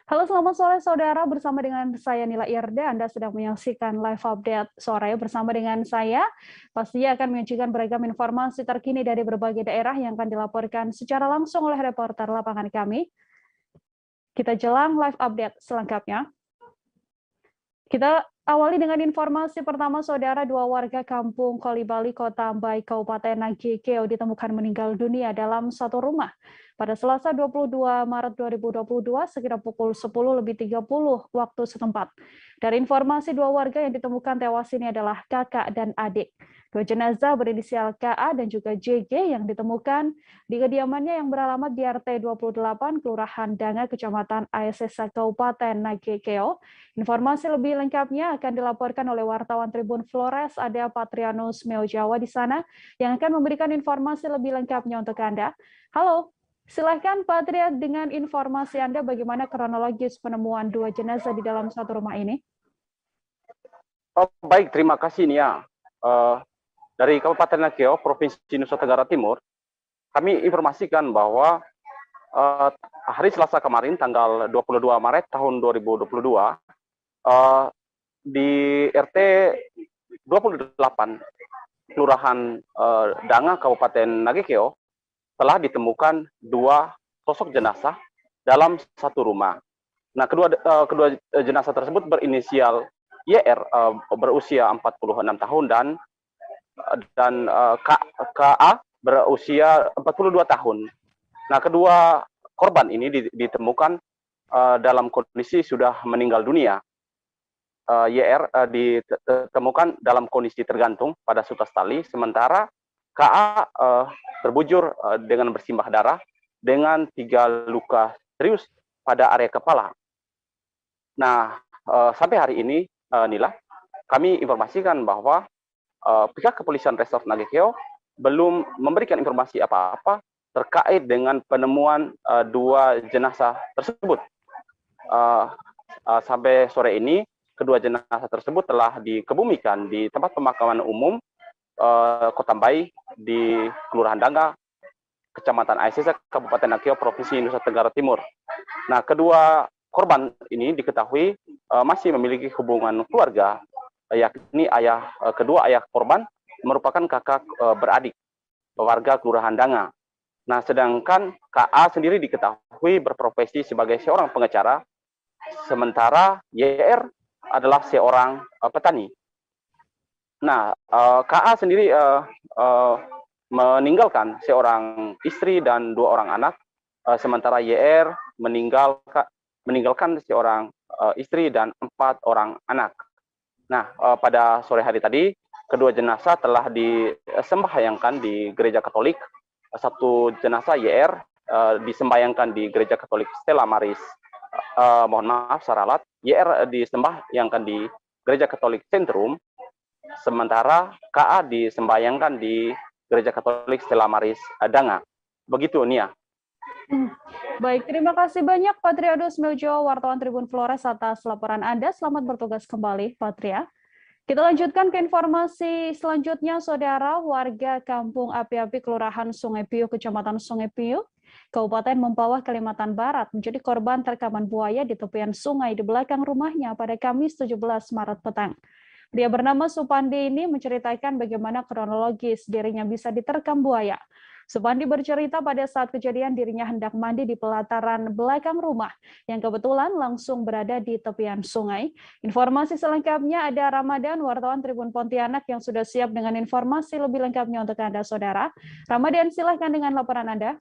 Halo, selamat sore saudara. Bersama dengan saya Nila Irda, Anda sedang menyaksikan live update sore bersama dengan saya. Pastinya akan menyajikan beragam informasi terkini dari berbagai daerah yang akan dilaporkan secara langsung oleh reporter lapangan kami. Kita jelang live update selengkapnya. Kita awali dengan informasi pertama, saudara. Dua warga kampung Kolibali, Kota Ambai, Kabupaten Nagekeo ditemukan meninggal dunia dalam satu rumah pada Selasa 22 Maret 2022 sekitar pukul 10.30 waktu setempat. Dari informasi, dua warga yang ditemukan tewas ini adalah kakak dan adik. Dua jenazah berinisial KA dan juga JG yang ditemukan di kediamannya yang beralamat di RT 28 Kelurahan Danga, Kecamatan Aesesa, Kabupaten Nagekeo. Informasi lebih lengkapnya akan dilaporkan oleh wartawan Tribun Flores, ada Patrianus Meo Jawa di sana, yang akan memberikan informasi lebih lengkapnya untuk Anda. Halo, silahkan Patria dengan informasi Anda bagaimana kronologis penemuan dua jenazah di dalam satu rumah ini. Oh, baik, terima kasih Nia. Dari Kabupaten Nageo, Provinsi Nusa Tenggara Timur, kami informasikan bahwa hari Selasa kemarin, tanggal 22 Maret tahun 2022, di RT 28, Kelurahan Danga, Kabupaten Nagekeo, telah ditemukan dua sosok jenazah dalam satu rumah. Nah, kedua jenazah tersebut berinisial YR, berusia 46 tahun, dan KA berusia 42 tahun. Nah, kedua korban ini ditemukan dalam kondisi sudah meninggal dunia. YR ditemukan dalam kondisi tergantung pada sutas tali, sementara KA terbujur dengan bersimbah darah dengan 3 luka serius pada area kepala. Nah, sampai hari ini, Nila, kami informasikan bahwa pihak kepolisian Resort Nagekeo belum memberikan informasi apa-apa terkait dengan penemuan dua jenazah tersebut. Sampai sore ini, kedua jenazah tersebut telah dikebumikan di tempat pemakaman umum Kota Ambai di Kelurahan Danga, Kecamatan Aesesa, Kabupaten Nagekeo, Provinsi Nusa Tenggara Timur. Nah, kedua korban ini diketahui masih memiliki hubungan keluarga, yakni kedua ayah korban merupakan kakak beradik warga Kelurahan Danga. Nah, sedangkan KA sendiri diketahui berprofesi sebagai seorang pengacara, sementara YR adalah seorang petani. Nah, KA sendiri meninggalkan seorang istri dan 2 orang anak, sementara YR meninggalkan seorang istri dan 4 orang anak. Nah, pada sore hari tadi, kedua jenazah telah disembahyangkan di Gereja Katolik. Satu jenazah YR disembahyangkan di Gereja Katolik Stella Maris, mohon maaf, Saralat. YR disembahyangkan di Gereja Katolik Sentrum, sementara KA disembahyangkan di Gereja Katolik Stella Maris Danga. Begitu, Nia. Baik, terima kasih banyak Patrianus Meo Jawa, wartawan Tribun Flores atas laporan Anda. Selamat bertugas kembali, Patria. Kita lanjutkan ke informasi selanjutnya, saudara. Warga Kampung Api-Api, Kelurahan Sungai Piu, Kecamatan Sungai Piu, Kabupaten Mempawah, Kalimantan Barat, menjadi korban terkaman buaya di tepian sungai di belakang rumahnya pada Kamis 17 Maret petang. Dia bernama Supandi ini menceritakan bagaimana kronologis dirinya bisa diterkam buaya. Supandi bercerita pada saat kejadian dirinya hendak mandi di pelataran belakang rumah yang kebetulan langsung berada di tepian sungai. Informasi selengkapnya ada Ramadan, wartawan Tribun Pontianak yang sudah siap dengan informasi lebih lengkapnya untuk Anda, saudara. Ramadan, silahkan dengan laporan Anda.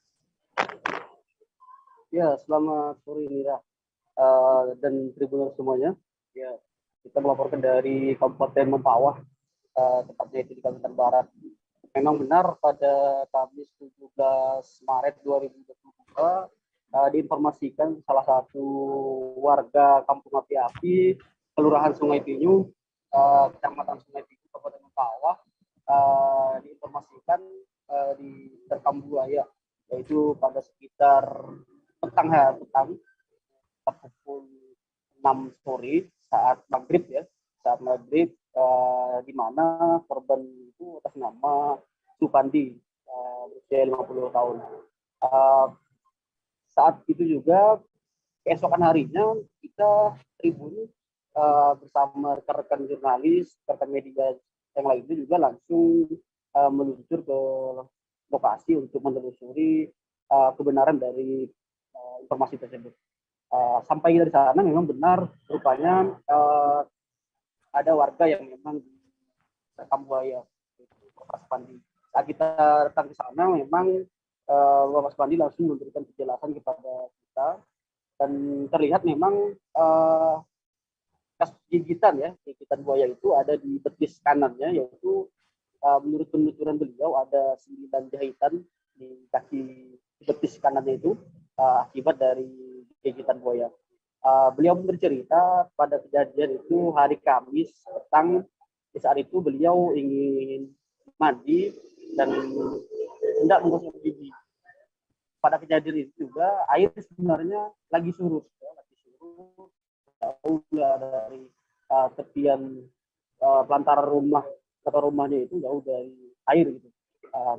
Ya, selamat sore Mira dan Tribuners semuanya. Ya, kita melaporkan dari Kabupaten Mempawah, tepatnya itu di Kalimantan Barat. Memang benar pada Kamis 17 Maret 2022 diinformasikan salah satu warga Kampung Api-Api, Kelurahan Sungai Pinyu, Kecamatan Sungai Pinyu, Kabupaten Mempawah, diinformasikan diterkam buaya, yaitu pada sekitar petang pukul 6 sore saat maghrib, di mana korban itu atas nama Supandi, berusia 50 tahun. Saat itu juga keesokan harinya kita Tribun bersama rekan-rekan jurnalis, rekan media yang lainnya juga langsung meluncur ke lokasi untuk menelusuri kebenaran dari informasi tersebut. Sampai dari sana memang benar rupanya ada warga yang memang terekam buaya Bapak Spandi. Saat kita datang ke sana memang Bapak Spandi langsung memberikan penjelasan kepada kita dan terlihat memang gigitan buaya itu ada di betis kanannya, yaitu menurut penuturan beliau ada 9 jahitan di kaki betis kanannya itu akibat dari gigitan buaya. Beliau pun bercerita pada kejadian itu hari Kamis petang. Di saat itu beliau ingin mandi dan hendak menggosok gigi. Pada kejadian itu juga air sebenarnya lagi surut jauh dari tepian pelantara rumah atau rumahnya itu jauh dari air gitu.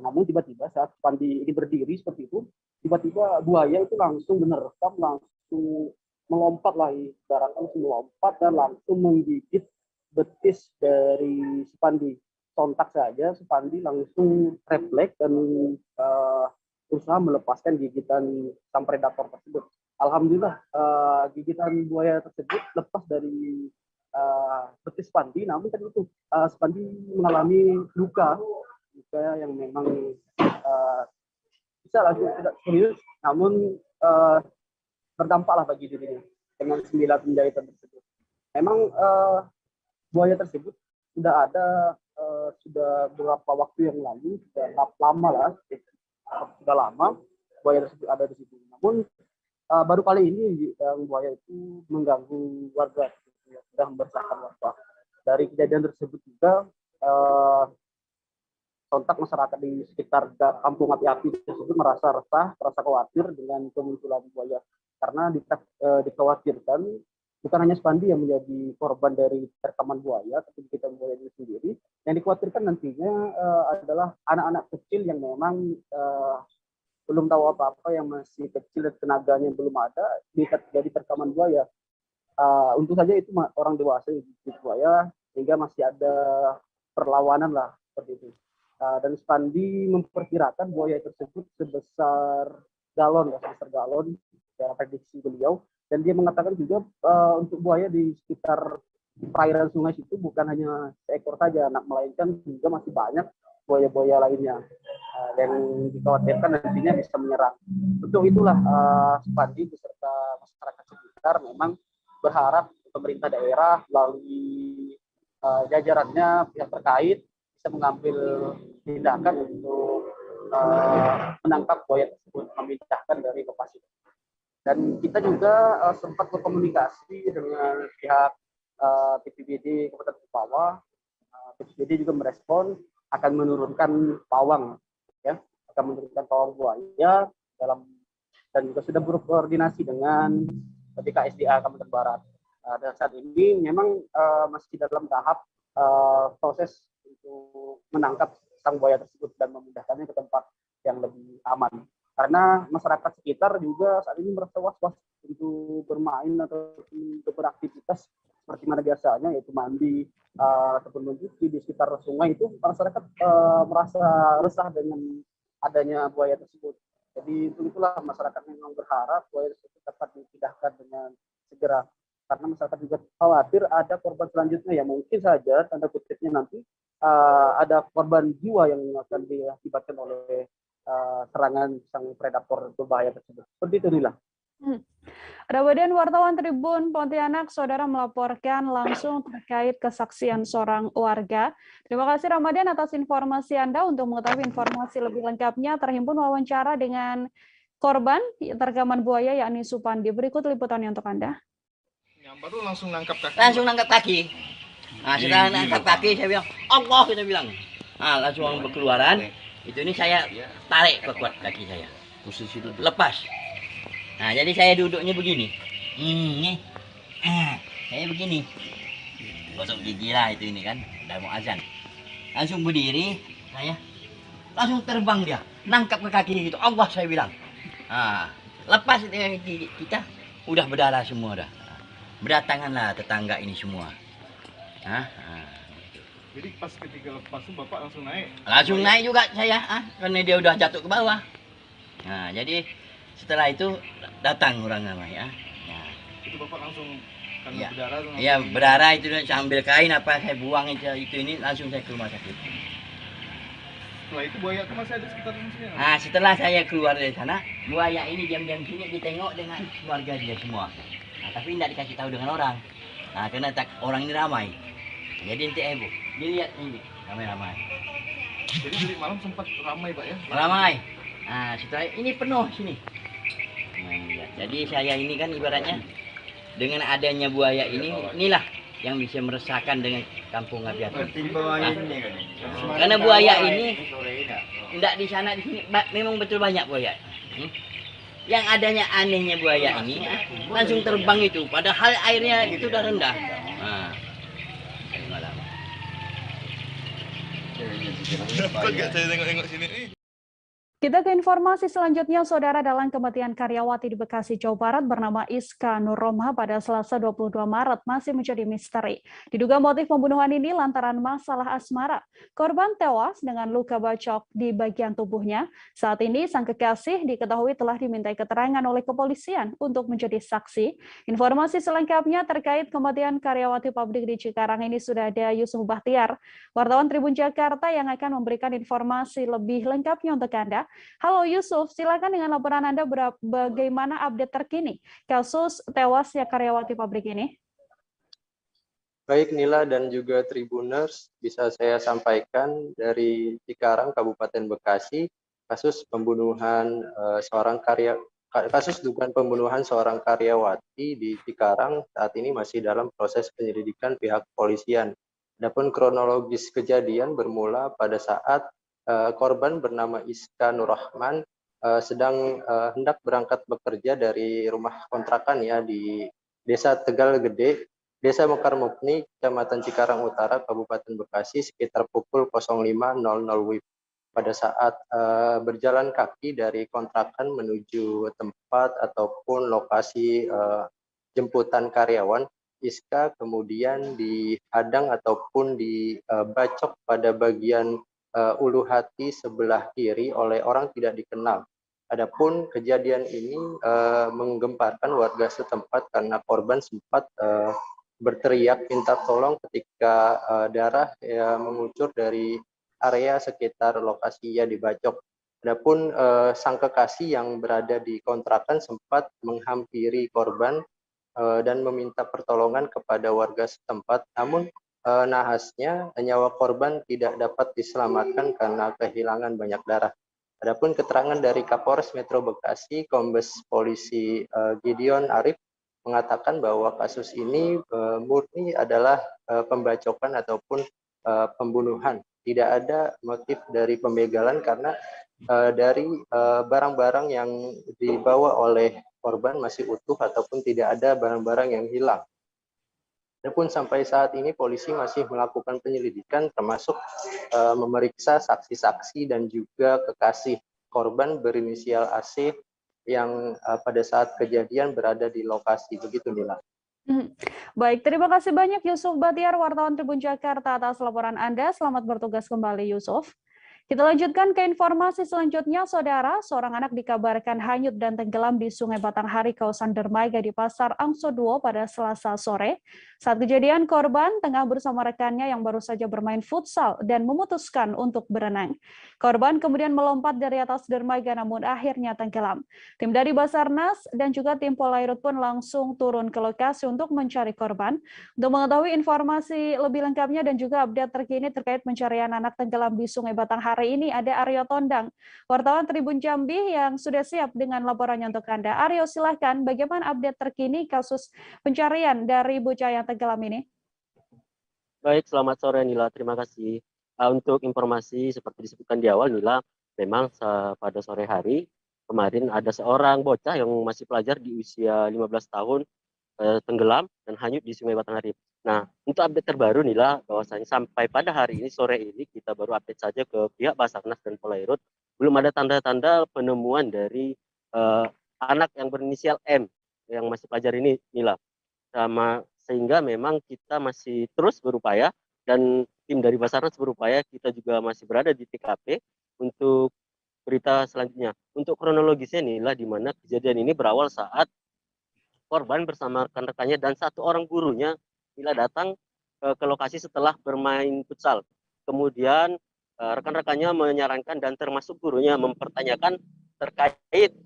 Namun tiba-tiba saat Spandi ini berdiri seperti itu, tiba-tiba buaya itu langsung menerkam, langsung melompat lagi, darat langsung melompat dan langsung menggigit betis dari Spandi. Sontak saja Spandi langsung refleks dan berusaha melepaskan gigitan sang predator tersebut. Alhamdulillah gigitan buaya tersebut lepas dari betis Spandi, namun kan itu Spandi mengalami luka yang memang bisa langsung tidak serius, namun berdampaklah bagi dirinya dengan 9 penjahitan tersebut. Memang buaya tersebut sudah ada sudah beberapa waktu yang lalu, sudah lama lah, sudah lama buaya tersebut ada di situ. Namun baru kali ini buaya itu mengganggu warga, sudah membersahkan warga. Dari kejadian tersebut juga sontak masyarakat di sekitar kampung api-api tersebut merasa resah, merasa khawatir dengan kemunculan buaya, karena dikhawatirkan bukan hanya Spandi yang menjadi korban dari terkaman buaya, tapi kita buaya itu sendiri. Yang dikhawatirkan nantinya adalah anak-anak kecil yang memang belum tahu apa-apa, yang masih kecil dan tenaganya belum ada, jadi terkaman buaya. Untuk saja itu orang dewasa yang digigit buaya, sehingga masih ada perlawanan lah seperti itu. Dan Spandi memperkirakan buaya tersebut sebesar galon, ya, prediksi beliau. Dan dia mengatakan juga untuk buaya di sekitar perairan sungai itu bukan hanya seekor saja, melainkan juga masih banyak buaya-buaya lainnya yang dikhawatirkan nantinya bisa menyerang. Untuk itulah Spandi beserta masyarakat sekitar memang berharap pemerintah daerah melalui jajarannya, pihak terkait bisa mengambil tindakan untuk menangkap buaya tersebut, memindahkan dari lokasi. Dan kita juga sempat berkomunikasi dengan pihak BPBD Kabupaten Sumbawa. BPBD juga merespon akan menurunkan pawang, ya, akan menurunkan pawang buaya dan juga sudah berkoordinasi dengan BKSDA Kalimantan Barat. Dan saat ini memang masih dalam tahap proses untuk menangkap sang buaya tersebut dan memindahkannya ke tempat yang lebih aman. Karena masyarakat sekitar juga saat ini merasa was-was untuk bermain atau untuk beraktivitas seperti mana biasanya, yaitu mandi ataupun mencuci di sekitar sungai. Itu masyarakat merasa resah dengan adanya buaya tersebut. Jadi itulah masyarakat memang berharap buaya tersebut dapat dipindahkan dengan segera. Karena masyarakat juga khawatir ada korban selanjutnya, yang mungkin saja tanda kutipnya nanti ada korban jiwa yang akan diakibatkan oleh serangan sang predator berbahaya tersebut. Seperti itu, Nila. Ramadan, wartawan Tribun Pontianak, saudara melaporkan langsung terkait kesaksian seorang warga. Terima kasih Ramadan atas informasi Anda. Untuk mengetahui informasi lebih lengkapnya, terhimpun wawancara dengan korban terkaman buaya yakni Supandi. Berikut liputannya untuk Anda. Yang baru langsung nangkap kaki. Langsung nangkap kaki. Nah, setelah nangkap kaki saya bilang, Allah, kita bilang. Nah, langsung berkeluaran. Itu ini saya tarik kuat kaki saya. Posisi duduk. Lepas. Nah, jadi saya duduknya begini. Saya begini. Gosok gigi lah itu ini kan. Udah mau azan. Langsung berdiri, saya langsung terbang dia. Nangkap ke kaki gitu. Allah, saya bilang. Nah, lepas dia gigi kita. udah berdarah semua dah. Berdatanganlah tetangga ini semua. Jadi pas ketika lepas itu Bapak langsung naik? Langsung naik juga saya, karena dia udah jatuh ke bawah. Nah, jadi setelah itu datang orang namanya. Nah, Itu Bapak langsung karena Iya. berdarah tuh iya langsung- berdarah itu saya ambil kain apa saya buang itu ini langsung saya ke rumah sakit. Setelah itu buaya itu masih ada sekitar sini? Nah, setelah saya keluar dari sana, buaya ini diam-diam sini ditengok dengan keluarga dia semua. Nah, tapi tidak dikasih tahu dengan orang. Nah, karena orang ini ramai. Jadi nanti heboh. Dilihat ini ramai-ramai. Jadi dari malam sempat ramai Pak ya? Ramai. Nah, setelah ini penuh sini. Nah, lihat. Jadi saya ini kan ibaratnya dengan adanya buaya ini, inilah yang bisa meresahkan dengan kampung Ngabiatu. Karena buaya ini tidak di sana di sini memang betul banyak buaya. Yang adanya anehnya buaya ini langsung terbang itu, padahal airnya itu udah rendah. Nah, Dapat gak saya tengok-tengok sini nih? Kita ke informasi selanjutnya, Saudara. Dalam kematian karyawati di Bekasi, Jawa Barat bernama Iska Nurromha pada Selasa 22 Maret masih menjadi misteri. Diduga motif pembunuhan ini lantaran masalah asmara. Korban tewas dengan luka bacok di bagian tubuhnya. Saat ini sang kekasih diketahui telah dimintai keterangan oleh kepolisian untuk menjadi saksi. Informasi selengkapnya terkait kematian karyawati pabrik di Cikarang ini sudah ada Yusuf Bahtiar, wartawan Tribun Jakarta, yang akan memberikan informasi lebih lengkapnya untuk Anda. Halo Yusuf, silakan dengan laporan Anda bagaimana update terkini kasus tewasnya karyawati pabrik ini. Baik Nila dan juga Tribuners, bisa saya sampaikan dari Cikarang, Kabupaten Bekasi, kasus pembunuhan kasus dugaan pembunuhan seorang karyawati di Cikarang saat ini masih dalam proses penyelidikan pihak kepolisian. Adapun kronologis kejadian bermula pada saat korban bernama Iska Nurrahman sedang hendak berangkat bekerja dari rumah kontrakan ya di Desa Tegal Gede, Desa Mekar Mukni, Kecamatan Cikarang Utara, Kabupaten Bekasi, sekitar pukul 05.00 WIB. Pada saat berjalan kaki dari kontrakan menuju tempat ataupun lokasi jemputan karyawan, Iska kemudian dihadang ataupun dibacok pada bagian ulu hati sebelah kiri oleh orang tidak dikenal. Adapun kejadian ini menggemparkan warga setempat karena korban sempat berteriak minta tolong ketika darah mengucur dari area sekitar lokasi ia dibacok. Adapun sang kekasih yang berada di kontrakan sempat menghampiri korban dan meminta pertolongan kepada warga setempat, namun nahasnya nyawa korban tidak dapat diselamatkan karena kehilangan banyak darah. Adapun keterangan dari Kapolres Metro Bekasi, Kombes Polisi Gideon Arif, mengatakan bahwa kasus ini murni adalah pembacokan ataupun pembunuhan. Tidak ada motif dari pembegalan karena dari barang-barang yang dibawa oleh korban masih utuh ataupun tidak ada barang-barang yang hilang. Adapun sampai saat ini polisi masih melakukan penyelidikan termasuk memeriksa saksi-saksi dan juga kekasih korban berinisial AC yang pada saat kejadian berada di lokasi. Begitu Nila. Baik, terima kasih banyak Yusuf Bahtiar, wartawan Tribun Jakarta, atas laporan Anda. Selamat bertugas kembali Yusuf. Kita lanjutkan ke informasi selanjutnya, Saudara. Seorang anak dikabarkan hanyut dan tenggelam di Sungai Batanghari, kawasan Dermaga di Pasar Angsoduo pada Selasa sore. Saat kejadian, korban tengah bersama rekannya yang baru saja bermain futsal dan memutuskan untuk berenang. Korban kemudian melompat dari atas dermaga namun akhirnya tenggelam. Tim dari Basarnas dan juga tim Polairut pun langsung turun ke lokasi untuk mencari korban. Untuk mengetahui informasi lebih lengkapnya dan juga update terkini terkait pencarian anak tenggelam di Sungai Batanghari ini, ada Aryo Tondang, wartawan Tribun Jambi, yang sudah siap dengan laporannya untuk Anda. Aryo, silahkan, bagaimana update terkini kasus pencarian dari bocah yang tenggelam ini? Baik, selamat sore Nila, terima kasih. Untuk informasi seperti disebutkan di awal Nila, memang pada sore hari kemarin ada seorang bocah yang masih pelajar di usia 15 tahun tenggelam dan hanyut di Sungai Batanghari. Nah, untuk update terbaru Nila, bahwasanya sampai pada hari ini, sore ini, kita baru update saja ke pihak Basarnas dan Polairut, belum ada tanda-tanda penemuan dari anak yang berinisial M yang masih pelajar ini Nila. Sehingga memang kita masih terus berupaya dan tim dari Basarnas berupaya, kita juga masih berada di TKP untuk berita selanjutnya. Untuk kronologisnya Nila, di mana kejadian ini berawal saat korban bersama rekan-rekannya dan satu orang gurunya Nila datang ke lokasi setelah bermain futsal. Kemudian rekan-rekannya menyarankan dan termasuk gurunya mempertanyakan terkait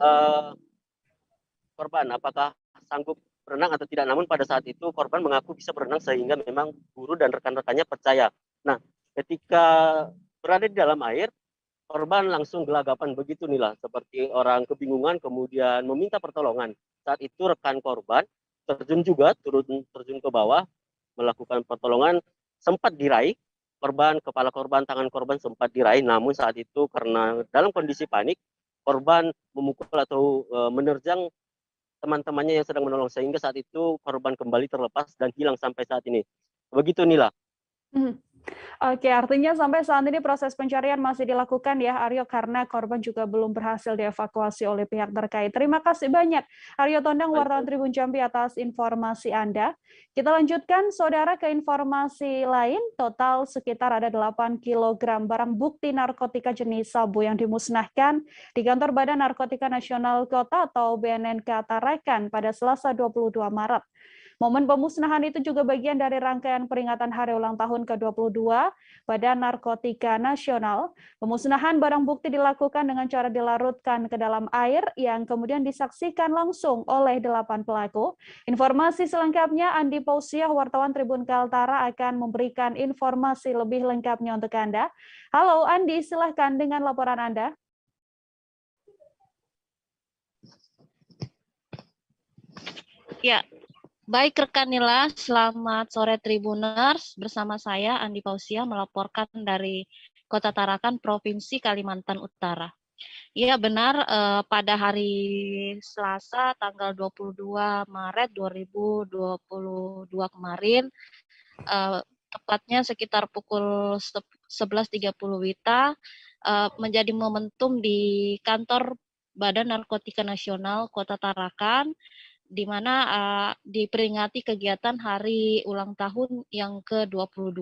korban apakah sanggup berenang atau tidak. Namun pada saat itu korban mengaku bisa berenang sehingga memang guru dan rekan-rekannya percaya. Nah, ketika berada di dalam air, korban langsung gelagapan begitu Nila, seperti orang kebingungan kemudian meminta pertolongan. Saat itu rekan korban terjun juga, terjun ke bawah melakukan pertolongan, sempat diraih korban, kepala korban, tangan korban sempat diraih, namun saat itu karena dalam kondisi panik, korban memukul atau menerjang teman-temannya yang sedang menolong, sehingga saat itu korban kembali terlepas dan hilang sampai saat ini. Begitu Nila. Oke, artinya sampai saat ini proses pencarian masih dilakukan ya, Aryo, karena korban juga belum berhasil dievakuasi oleh pihak terkait. Terima kasih banyak, Aryo Tondang, wartawan Tribun Jambi, atas informasi Anda. Kita lanjutkan, Saudara, ke informasi lain. Total sekitar ada 8 kg barang bukti narkotika jenis sabu yang dimusnahkan di Kantor Badan Narkotika Nasional Kota atau BNNK Tarakan pada Selasa 22 Maret. Momen pemusnahan itu juga bagian dari rangkaian peringatan Hari Ulang Tahun ke-22 Badan Narkotika Nasional. Pemusnahan barang bukti dilakukan dengan cara dilarutkan ke dalam air yang kemudian disaksikan langsung oleh 8 pelaku. Informasi selengkapnya Andi Pausiah, wartawan Tribun Kaltara, akan memberikan informasi lebih lengkapnya untuk Anda. Halo Andi, silahkan dengan laporan Anda. Ya. Baik rekan Nila, selamat sore Tribuners. Bersama saya Andi Pausiah melaporkan dari Kota Tarakan, Provinsi Kalimantan Utara. Iya benar, pada hari Selasa tanggal 22 Maret 2022 kemarin, tepatnya sekitar pukul 11.30 WITA, menjadi momentum di Kantor Badan Narkotika Nasional Kota Tarakan, di mana diperingati kegiatan hari ulang tahun yang ke-22.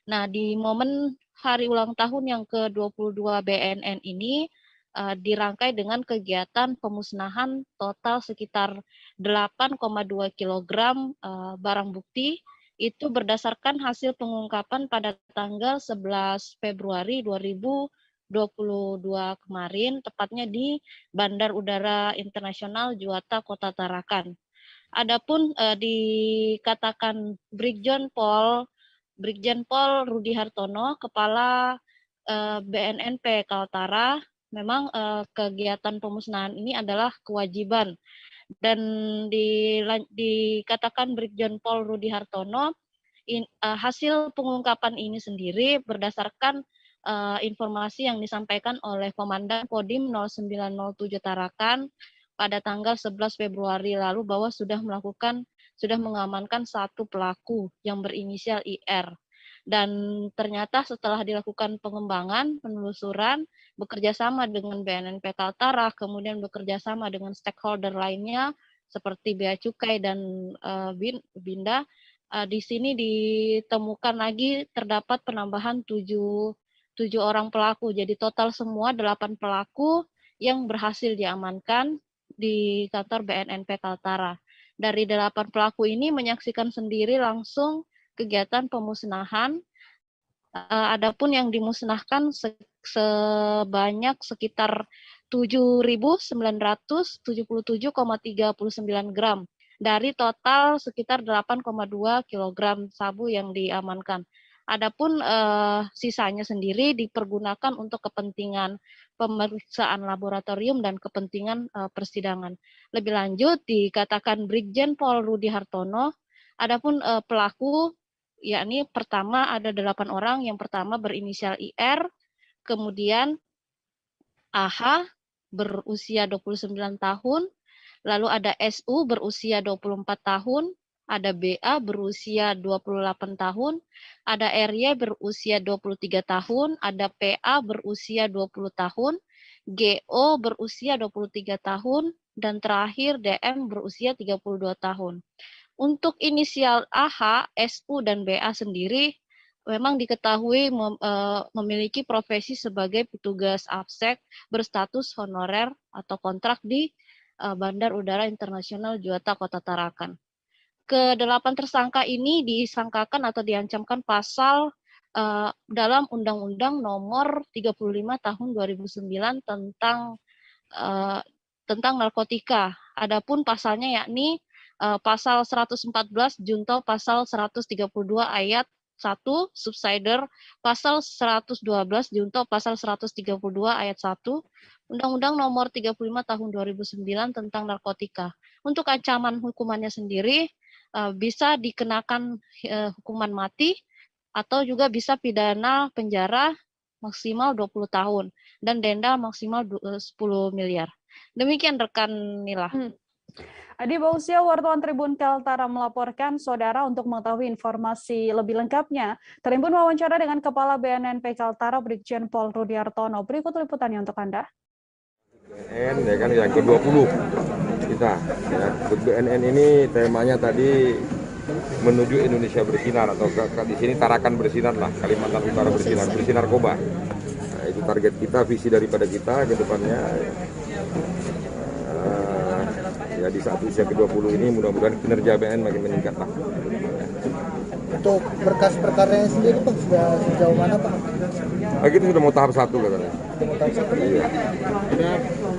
Nah, di momen hari ulang tahun yang ke-22 BNN ini dirangkai dengan kegiatan pemusnahan total sekitar 8,2 kg barang bukti, itu berdasarkan hasil pengungkapan pada tanggal 11 Februari 2022 kemarin, tepatnya di Bandar Udara Internasional Juwata Kota Tarakan. Adapun dikatakan Brigjen Pol Rudi Hartono, Kepala BNNP Kaltara, memang kegiatan pemusnahan ini adalah kewajiban, dan dikatakan Brigjen Pol Rudi Hartono, hasil pengungkapan ini sendiri berdasarkan informasi yang disampaikan oleh Komandan Kodim 0907 Tarakan pada tanggal 11 Februari lalu bahwa sudah mengamankan satu pelaku yang berinisial IR. Dan ternyata setelah dilakukan pengembangan, penelusuran, bekerja sama dengan BNNP Kaltara, kemudian bekerja sama dengan stakeholder lainnya seperti Bea Cukai dan Binda, di sini ditemukan lagi terdapat penambahan 7 orang pelaku. Jadi total semua 8 pelaku yang berhasil diamankan di kantor BNNP Kaltara. Dari 8 pelaku ini menyaksikan sendiri langsung kegiatan pemusnahan. Adapun yang dimusnahkan sebanyak sekitar 7.977,39 gram dari total sekitar 8,2 kg sabu yang diamankan. Adapun sisanya sendiri dipergunakan untuk kepentingan pemeriksaan laboratorium dan kepentingan persidangan. Lebih lanjut dikatakan Brigjen Pol Rudi Hartono, adapun pelaku yakni pertama ada 8 orang, yang pertama berinisial IR, kemudian AH berusia 29 tahun, lalu ada SU berusia 24 tahun, ada BA berusia 28 tahun, ada RY berusia 23 tahun, ada PA berusia 20 tahun, GO berusia 23 tahun, dan terakhir DM berusia 32 tahun. Untuk inisial AH, SU, dan BA sendiri memang diketahui memiliki profesi sebagai petugas APSEC berstatus honorer atau kontrak di Bandar Udara Internasional Juanda Kota Tarakan. Kedelapan tersangka ini disangkakan atau diancamkan pasal dalam Undang-Undang Nomor 35 Tahun 2009 tentang narkotika. Adapun pasalnya yakni pasal 114 junto pasal 132 ayat 1 subsider pasal 112 junto pasal 132 ayat 1 Undang-Undang Nomor 35 Tahun 2009 tentang narkotika. Untuk ancaman hukumannya sendiri bisa dikenakan hukuman mati atau juga bisa pidana penjara maksimal 20 tahun dan denda maksimal 10 miliar. Demikian rekan Nila. Adi Bausia, wartawan Tribun Kaltara melaporkan, saudara, untuk mengetahui informasi lebih lengkapnya. Tribun wawancara dengan Kepala BNNP Kaltara, Brigjen Pol Rudi Hartono. Berikut liputannya untuk Anda. BNN ya kan yang ke-20 kita. Ya. BNN ini temanya tadi menuju Indonesia bersinar atau di sini Tarakan bersinar lah, Kalimantan Utara bersinar, bersih narkoba. Nah, itu target kita, visi daripada kita ke depannya. Ya di saat usia ke-20 ini mudah-mudahan kinerja BNN makin meningkat lah. Untuk berkas perkaranya sendiri Pak sudah sejauh mana Pak? Kita sudah mau tahap 1 katanya. Iya. Ada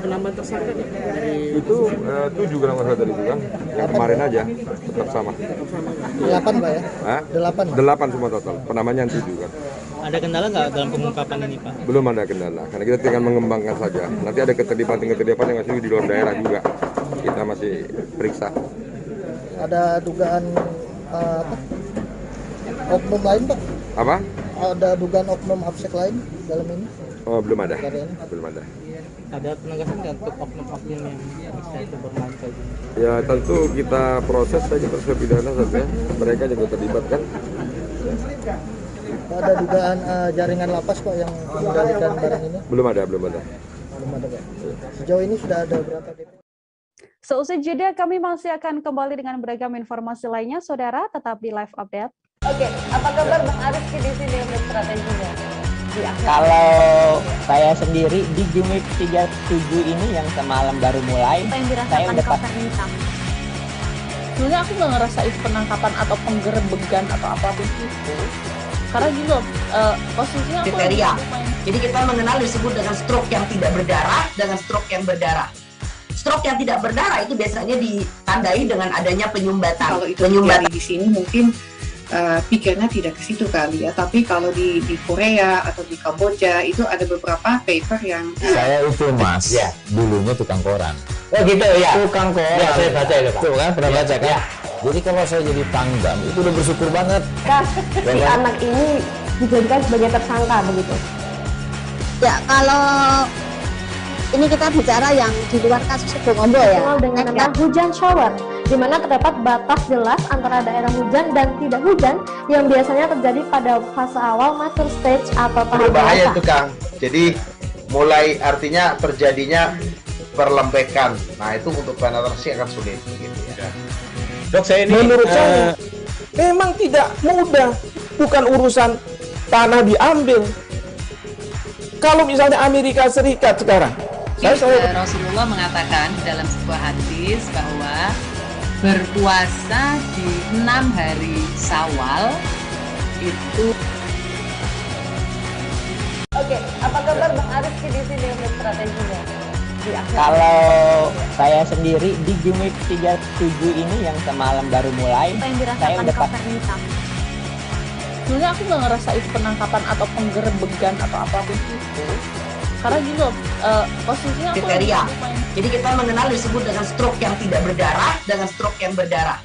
penambahan tersangka dari itu 7 kalau nggak salah tadi itu kan. Yang kemarin aja tetap sama. 8 Pak ya? Hah? 8 semua total. Penambahannya 7 kan. Ada kendala nggak dalam pengungkapan ini Pak? Belum ada kendala, karena kita tinggal mengembangkan saja. Nanti ada keterlibatan yang masih di luar daerah juga. Kita masih periksa. Ada dugaan oknum lain Pak? Apa? Ada dugaan oknum APSEC lain dalam ini? Oh, belum ada. Belum ada. Ada penegasan nggak untuk oknum-oknum yang bisa itu bermain kayak gini? Ya tentu kita proses saja proses pidana saja. Mereka juga terlibat kan. Ada dugaan jaringan lapas Pak yang mengendalikan barang ini? Belum ada. Belum ada Pak. Sejauh ini sudah ada berapa DP? Seusai jeda, kami masih akan kembali dengan beragam informasi lainnya. Saudara, tetap di live update. Oke, apa kabar Bang Ariski di sini untuk strateginya? Kalau saya sendiri di Gimik 37 ini yang semalam baru mulai, saya udah pas. Sebenarnya aku nggak ngerasa itu penangkapan atau penggerebegan atau apapun itu. Karena gitu, posisinya aku kriteria. Jadi kita mengenal disebut dengan stroke yang tidak berdarah dengan stroke yang berdarah. Stroke yang tidak berdarah itu biasanya ditandai dengan adanya penyumbatan. Kalau itu terjadi di sini mungkin pikirnya tidak ke situ kali ya. Tapi kalau di Korea atau di Kamboja itu ada beberapa paper yang saya itu Mas, ya, dulunya tukang koran. Oh gitu ya. Tukang koran. Ya, saya baca itu Pak. Tuh kan pernah baca kan? Ya. Jadi kalau saya jadi pangdam itu udah bersyukur banget. Si anak ini dijadikan sebagai tersangka begitu. Ya, kalau ini kita bicara yang di luar kasus Bongombo ya. Dengan nama hujan shower, di mana terdapat batas jelas antara daerah hujan dan tidak hujan yang biasanya terjadi pada fase awal mature stage atau tahap berbahaya dewasa. itu Kang. Jadi mulai artinya terjadinya perlembekan. Nah itu untuk penetrasi akan sulit. Gitu ya. Dok, saya ini menurut saya memang tidak mudah, bukan urusan tanah diambil. Kalau misalnya Amerika Serikat sekarang, Rasulullah mengatakan dalam sebuah hadis bahwa berpuasa di 6 hari Syawal itu. Oke, apa kabar Bang Ariski di sini untuk strateginya? Kalau saya sendiri di Gimik 37 ini yang semalam baru mulai, saya udah pas. Sebenarnya aku nggak ngerasa itu penangkapan atau penggerebegan atau apapun itu. Karena gitu, posisinya aku kriteria. Jadi kita mengenal disebut dengan stroke yang tidak berdarah dengan stroke yang berdarah.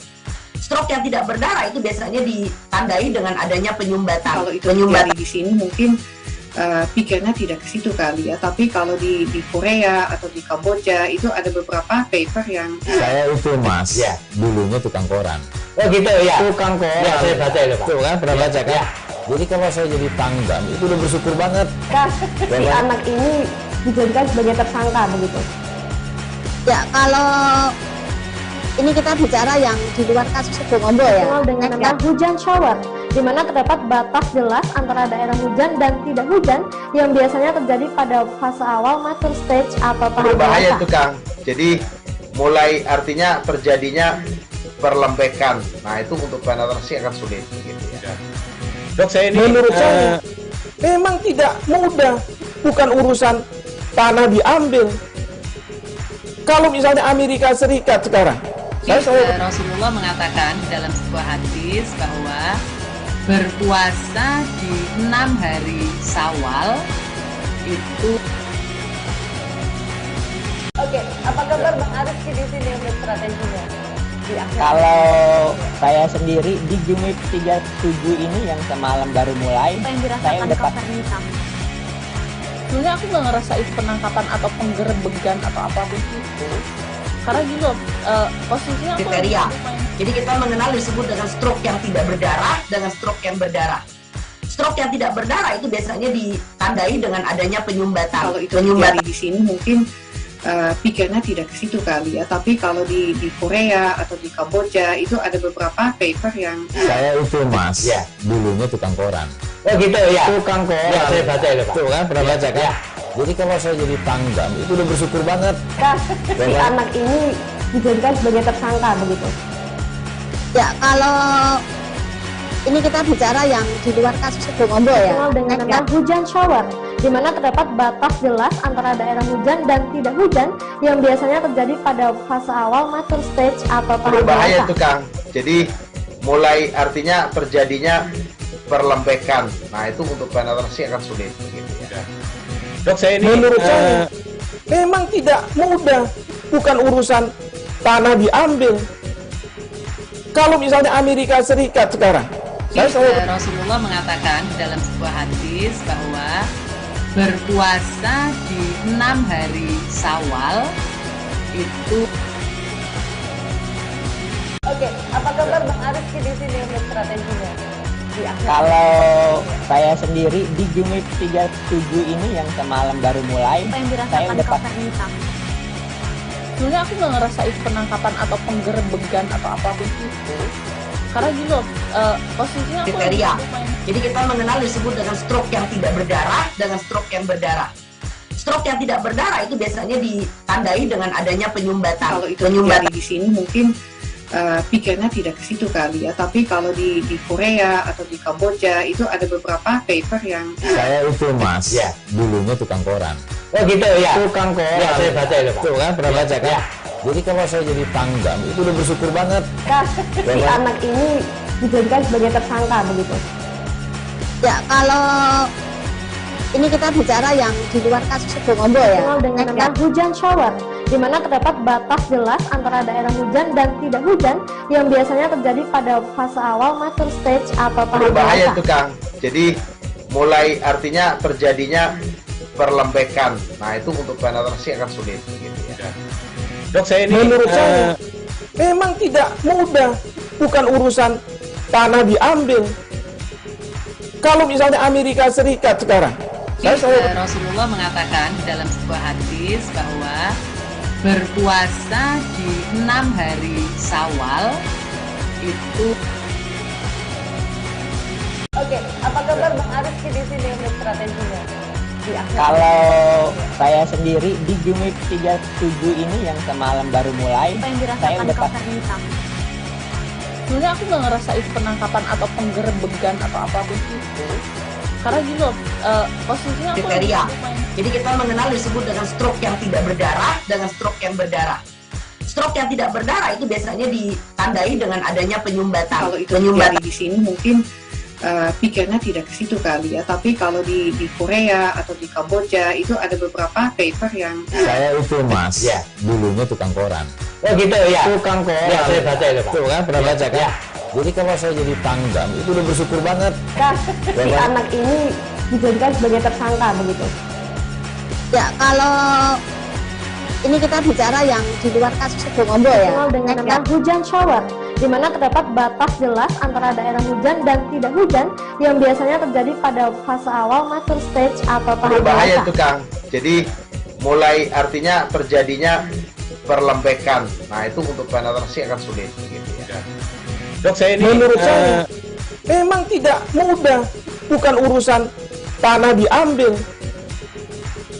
Stroke yang tidak berdarah itu biasanya ditandai dengan adanya penyumbatan. Kalau itu terjadi di sini mungkin pikirnya tidak ke situ kali ya. Tapi kalau di Korea atau di Kamboja itu ada beberapa paper yang saya itu Mas, ya, dulunya tukang koran. Oh gitu ya. Tukang koran. Ya, saya baca itu Pak. Tuh kan pernah baca kan? Ya. Jadi kalau saya jadi pangdam itu udah bersyukur banget. Si anak ini dijadikan sebagai tersangka begitu. Ya, kalau ini kita bicara yang di luar kasus Sebongombo ya. Dengan nama hujan shower, di mana terdapat batas jelas antara daerah hujan dan tidak hujan yang biasanya terjadi pada fase awal mature stage atau tahap Berbahaya dewasa. itu Kang. Jadi mulai artinya terjadinya perlembekan. Nah itu untuk penetrasi akan sulit. Gitu ya. Dok, saya ini menurut saya memang tidak mudah, bukan urusan tanah diambil. Kalau misalnya Amerika Serikat sekarang, Rasulullah mengatakan dalam sebuah hadis bahwa berpuasa di 6 hari Syawal itu. Oke, apa kabar Bang Arief di sini untuk strateginya? Kalau saya sendiri di Jumit 37 ini yang semalam baru mulai, saya udah Sebenarnya aku nggak ngerasain penangkapan atau penggerebegan atau apapun itu. Karena gini loh, posisinya aku kriteria. Jadi kita mengenal disebut dengan stroke yang tidak berdarah dengan stroke yang berdarah. Stroke yang tidak berdarah itu biasanya ditandai dengan adanya penyumbatan. Kalau itu terjadi di sini mungkin pikirnya tidak ke situ kali ya. Tapi kalau di Korea atau di Kamboja itu ada beberapa paper yang Saya itu Mas, dulunya tukang koran. Oh gitu ya. Tukang koran. Ya, saya baca itu Pak. Tuh kan, pernah baca kan? Ya. Jadi kalau saya jadi tanggam, itu udah bersyukur banget. Si anak ini dijadikan sebagai tersangka begitu. Ya, kalau ini kita bicara yang di luar kasus Sebongombo ya. Dengan nama hujan shower, di mana terdapat batas jelas antara daerah hujan dan tidak hujan yang biasanya terjadi pada fase awal mature stage atau tahap Berbahaya dewasa. itu Kang. Jadi mulai artinya terjadinya perlembekan. Nah itu untuk penetrasi akan sulit. Gitu ya. Dok, saya ini menurut saya memang tidak mudah, bukan urusan tanah diambil. Kalau misalnya Amerika Serikat sekarang, Rasulullah mengatakan dalam sebuah hadis bahwa berpuasa di 6 hari Syawal itu. Oke, apa kabar Bang Arief di sini untuk strateginya? Kalau saya sendiri di Jumit 37 ini yang semalam baru mulai, saya udah Sebenarnya aku nggak ngerasain penangkapan atau penggerebegan atau apapun itu. Karena gini loh, posisinya aku kriteria. Jadi kita mengenal disebut dengan stroke yang tidak berdarah dengan stroke yang berdarah. Stroke yang tidak berdarah itu biasanya ditandai dengan adanya penyumbatan. Kalau itu terjadi di sini mungkin pikirnya tidak ke situ kali ya. Tapi kalau di Korea atau di Kamboja itu ada beberapa paper yang Saya itu Mas, dulunya tukang koran. Oh gitu ya. Tukang koran. Ya, saya baca itu Pak. Tuh kan, pernah baca kan? Ya. Jadi kalau saya jadi tanggam, itu udah bersyukur banget. Si anak ini dijadikan sebagai tersangka begitu. Ya, kalau ini kita bicara yang di luar kasus Sebongombo ya. Dengan nama hujan shower, di mana terdapat batas jelas antara daerah hujan dan tidak hujan yang biasanya terjadi pada fase awal mature stage atau tahap Berbahaya dewasa. itu Kang. Jadi mulai artinya terjadinya perlembekan. Nah itu untuk penetrasi akan sulit. Gitu ya. Dok, saya ini menurut saya memang tidak mudah, bukan urusan tanah diambil. Kalau misalnya Amerika Serikat sekarang, Rasulullah mengatakan dalam sebuah hadis bahwa berpuasa di 6 hari Syawal itu. Oke, apa kabar Bang Arief di sini untuk strateginya? Kalau saya sendiri di Jumit 37 ini yang semalam baru mulai, saya udah Sebenarnya aku nggak ngerasain penangkapan atau penggerebegan atau apapun itu. Karena gini loh, posisinya aku kriteria. Jadi kita mengenal disebut dengan stroke yang tidak berdarah dengan stroke yang berdarah. Stroke yang tidak berdarah itu biasanya ditandai dengan adanya penyumbatan. Kalau itu terjadi di sini mungkin pikirnya tidak ke situ kali ya. Tapi kalau di Korea atau di Kamboja itu ada beberapa paper yang Saya itu Mas, dulunya tukang koran. Oh gitu ya. Tukang koran. Ya, saya baca itu Pak. Tuh kan, pernah baca kan? Ya. Jadi kalau saya jadi tanggam, itu udah bersyukur banget. Si anak ini dijadikan sebagai tersangka begitu. Ya, kalau ini kita bicara yang di luar kasus Sebongombo ya. Dengan nama hujan shower, di mana terdapat batas jelas antara daerah hujan dan tidak hujan yang biasanya terjadi pada fase awal mature stage atau tahap Berbahaya dewasa. itu Kang. Jadi mulai artinya terjadinya perlembekan. Nah, itu untuk penetrasi akan sulit gitu ya. Dok, saya ini menurut saya memang tidak mudah, bukan urusan tanah diambil.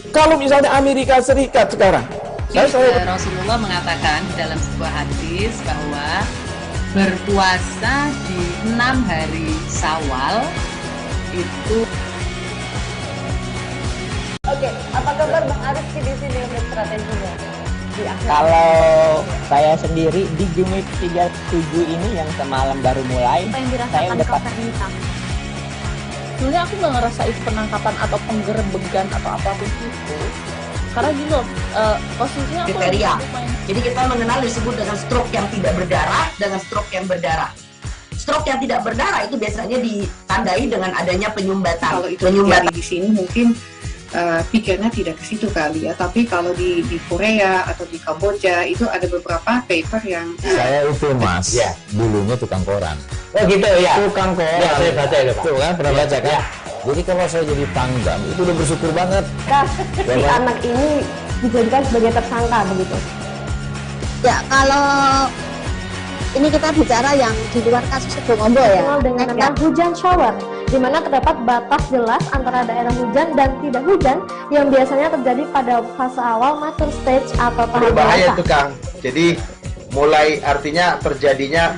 Kalau misalnya Amerika Serikat sekarang, Rasulullah mengatakan dalam sebuah hadis bahwa berpuasa di 6 hari Syawal itu. Oke, apa kabar Bang Arif di sini untuk strateginya? Kalau saya sendiri di Jumit 37 ini yang semalam baru mulai, saya udah pasti. Sebenarnya aku nggak ngerasain penangkapan atau penggerebegan atau apapun itu. Karena gini loh, posisinya aku kriteria. Jadi kita mengenal disebut dengan stroke yang tidak berdarah dengan stroke yang berdarah. Stroke yang tidak berdarah itu biasanya ditandai dengan adanya penyumbatan. Kalau itu terjadi di sini mungkin pikirnya tidak ke situ kali ya, tapi kalau di Korea atau di Kamboja itu ada beberapa paper yang saya itu mas, ya, dulunya tukang koran. Oh gitu ya. Tukang koran. Ya, saya baca itu Pak. Tuh kan pernah baca kan? Jadi kalau saya jadi pangdam itu udah bersyukur banget. Si anak ini dijadikan sebagai tersangka begitu. Ya, kalau ini kita bicara yang di luar kasus Bongombo ya. Dengan nama hujan shower, di mana terdapat batas jelas antara daerah hujan dan tidak hujan yang biasanya terjadi pada fase awal mature stage atau tahap Berbahaya dewasa. itu Kang. Jadi mulai artinya terjadinya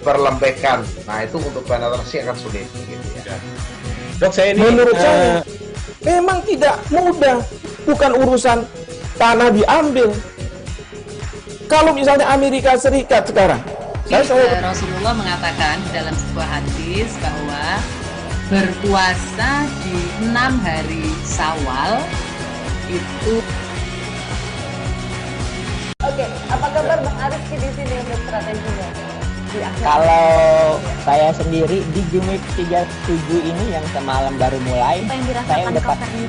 perlembekan. Nah, itu untuk penetrasi akan sulit gitu ya. Dok, saya ini menurut saya memang tidak mudah, bukan urusan tanah diambil. Kalau misalnya Amerika Serikat sekarang, Rasulullah mengatakan dalam sebuah hadis bahwa berpuasa di 6 hari Syawal itu. Oke, apa kabar Bang Arif di sini untuk strateginya? Kalau saya sendiri di Jumit 37 ini yang semalam baru mulai, saya udah pasti.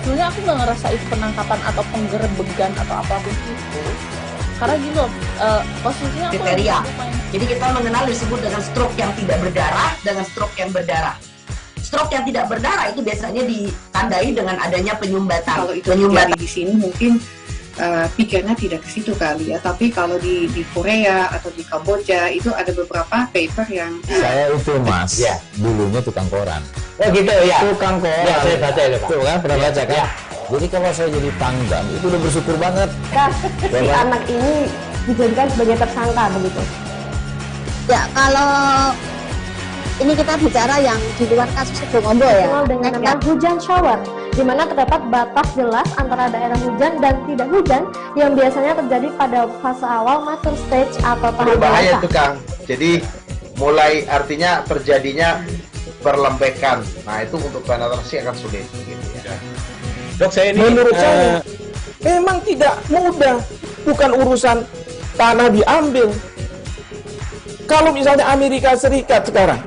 Sebenarnya aku nggak ngerasain penangkapan atau penggerebegan atau apapun itu. Karena gini loh, posisinya aku kriteria. Jadi kita mengenal disebut dengan stroke yang tidak berdarah dengan stroke yang berdarah. Stroke yang tidak berdarah itu biasanya ditandai dengan adanya penyumbatan. Kalau itu terjadi di sini mungkin pikirnya tidak ke situ kali ya, tapi kalau di Korea atau di Kamboja itu ada beberapa paper yang saya itu mas, ya, dulunya tukang koran. Oh gitu ya. Tukang koran. Ya, saya baca itu Pak. Tuh kan pernah baca kan? Jadi kalau saya jadi pangdam itu udah bersyukur banget. Si anak ini dijadikan sebagai tersangka begitu. Ya, kalau ini kita bicara yang di luar kasus Bongombo ya. Dengan nama hujan shower, di mana terdapat batas jelas antara daerah hujan dan tidak hujan yang biasanya terjadi pada fase awal mature stage atau tahap Berbahaya dewasa. itu Kang. Jadi mulai artinya terjadinya perlembekan. Nah, itu untuk penetrasi akan sulit gitu ya. Dok, saya ini menurut saya memang tidak mudah, bukan urusan tanah diambil. Kalau misalnya Amerika Serikat sekarang,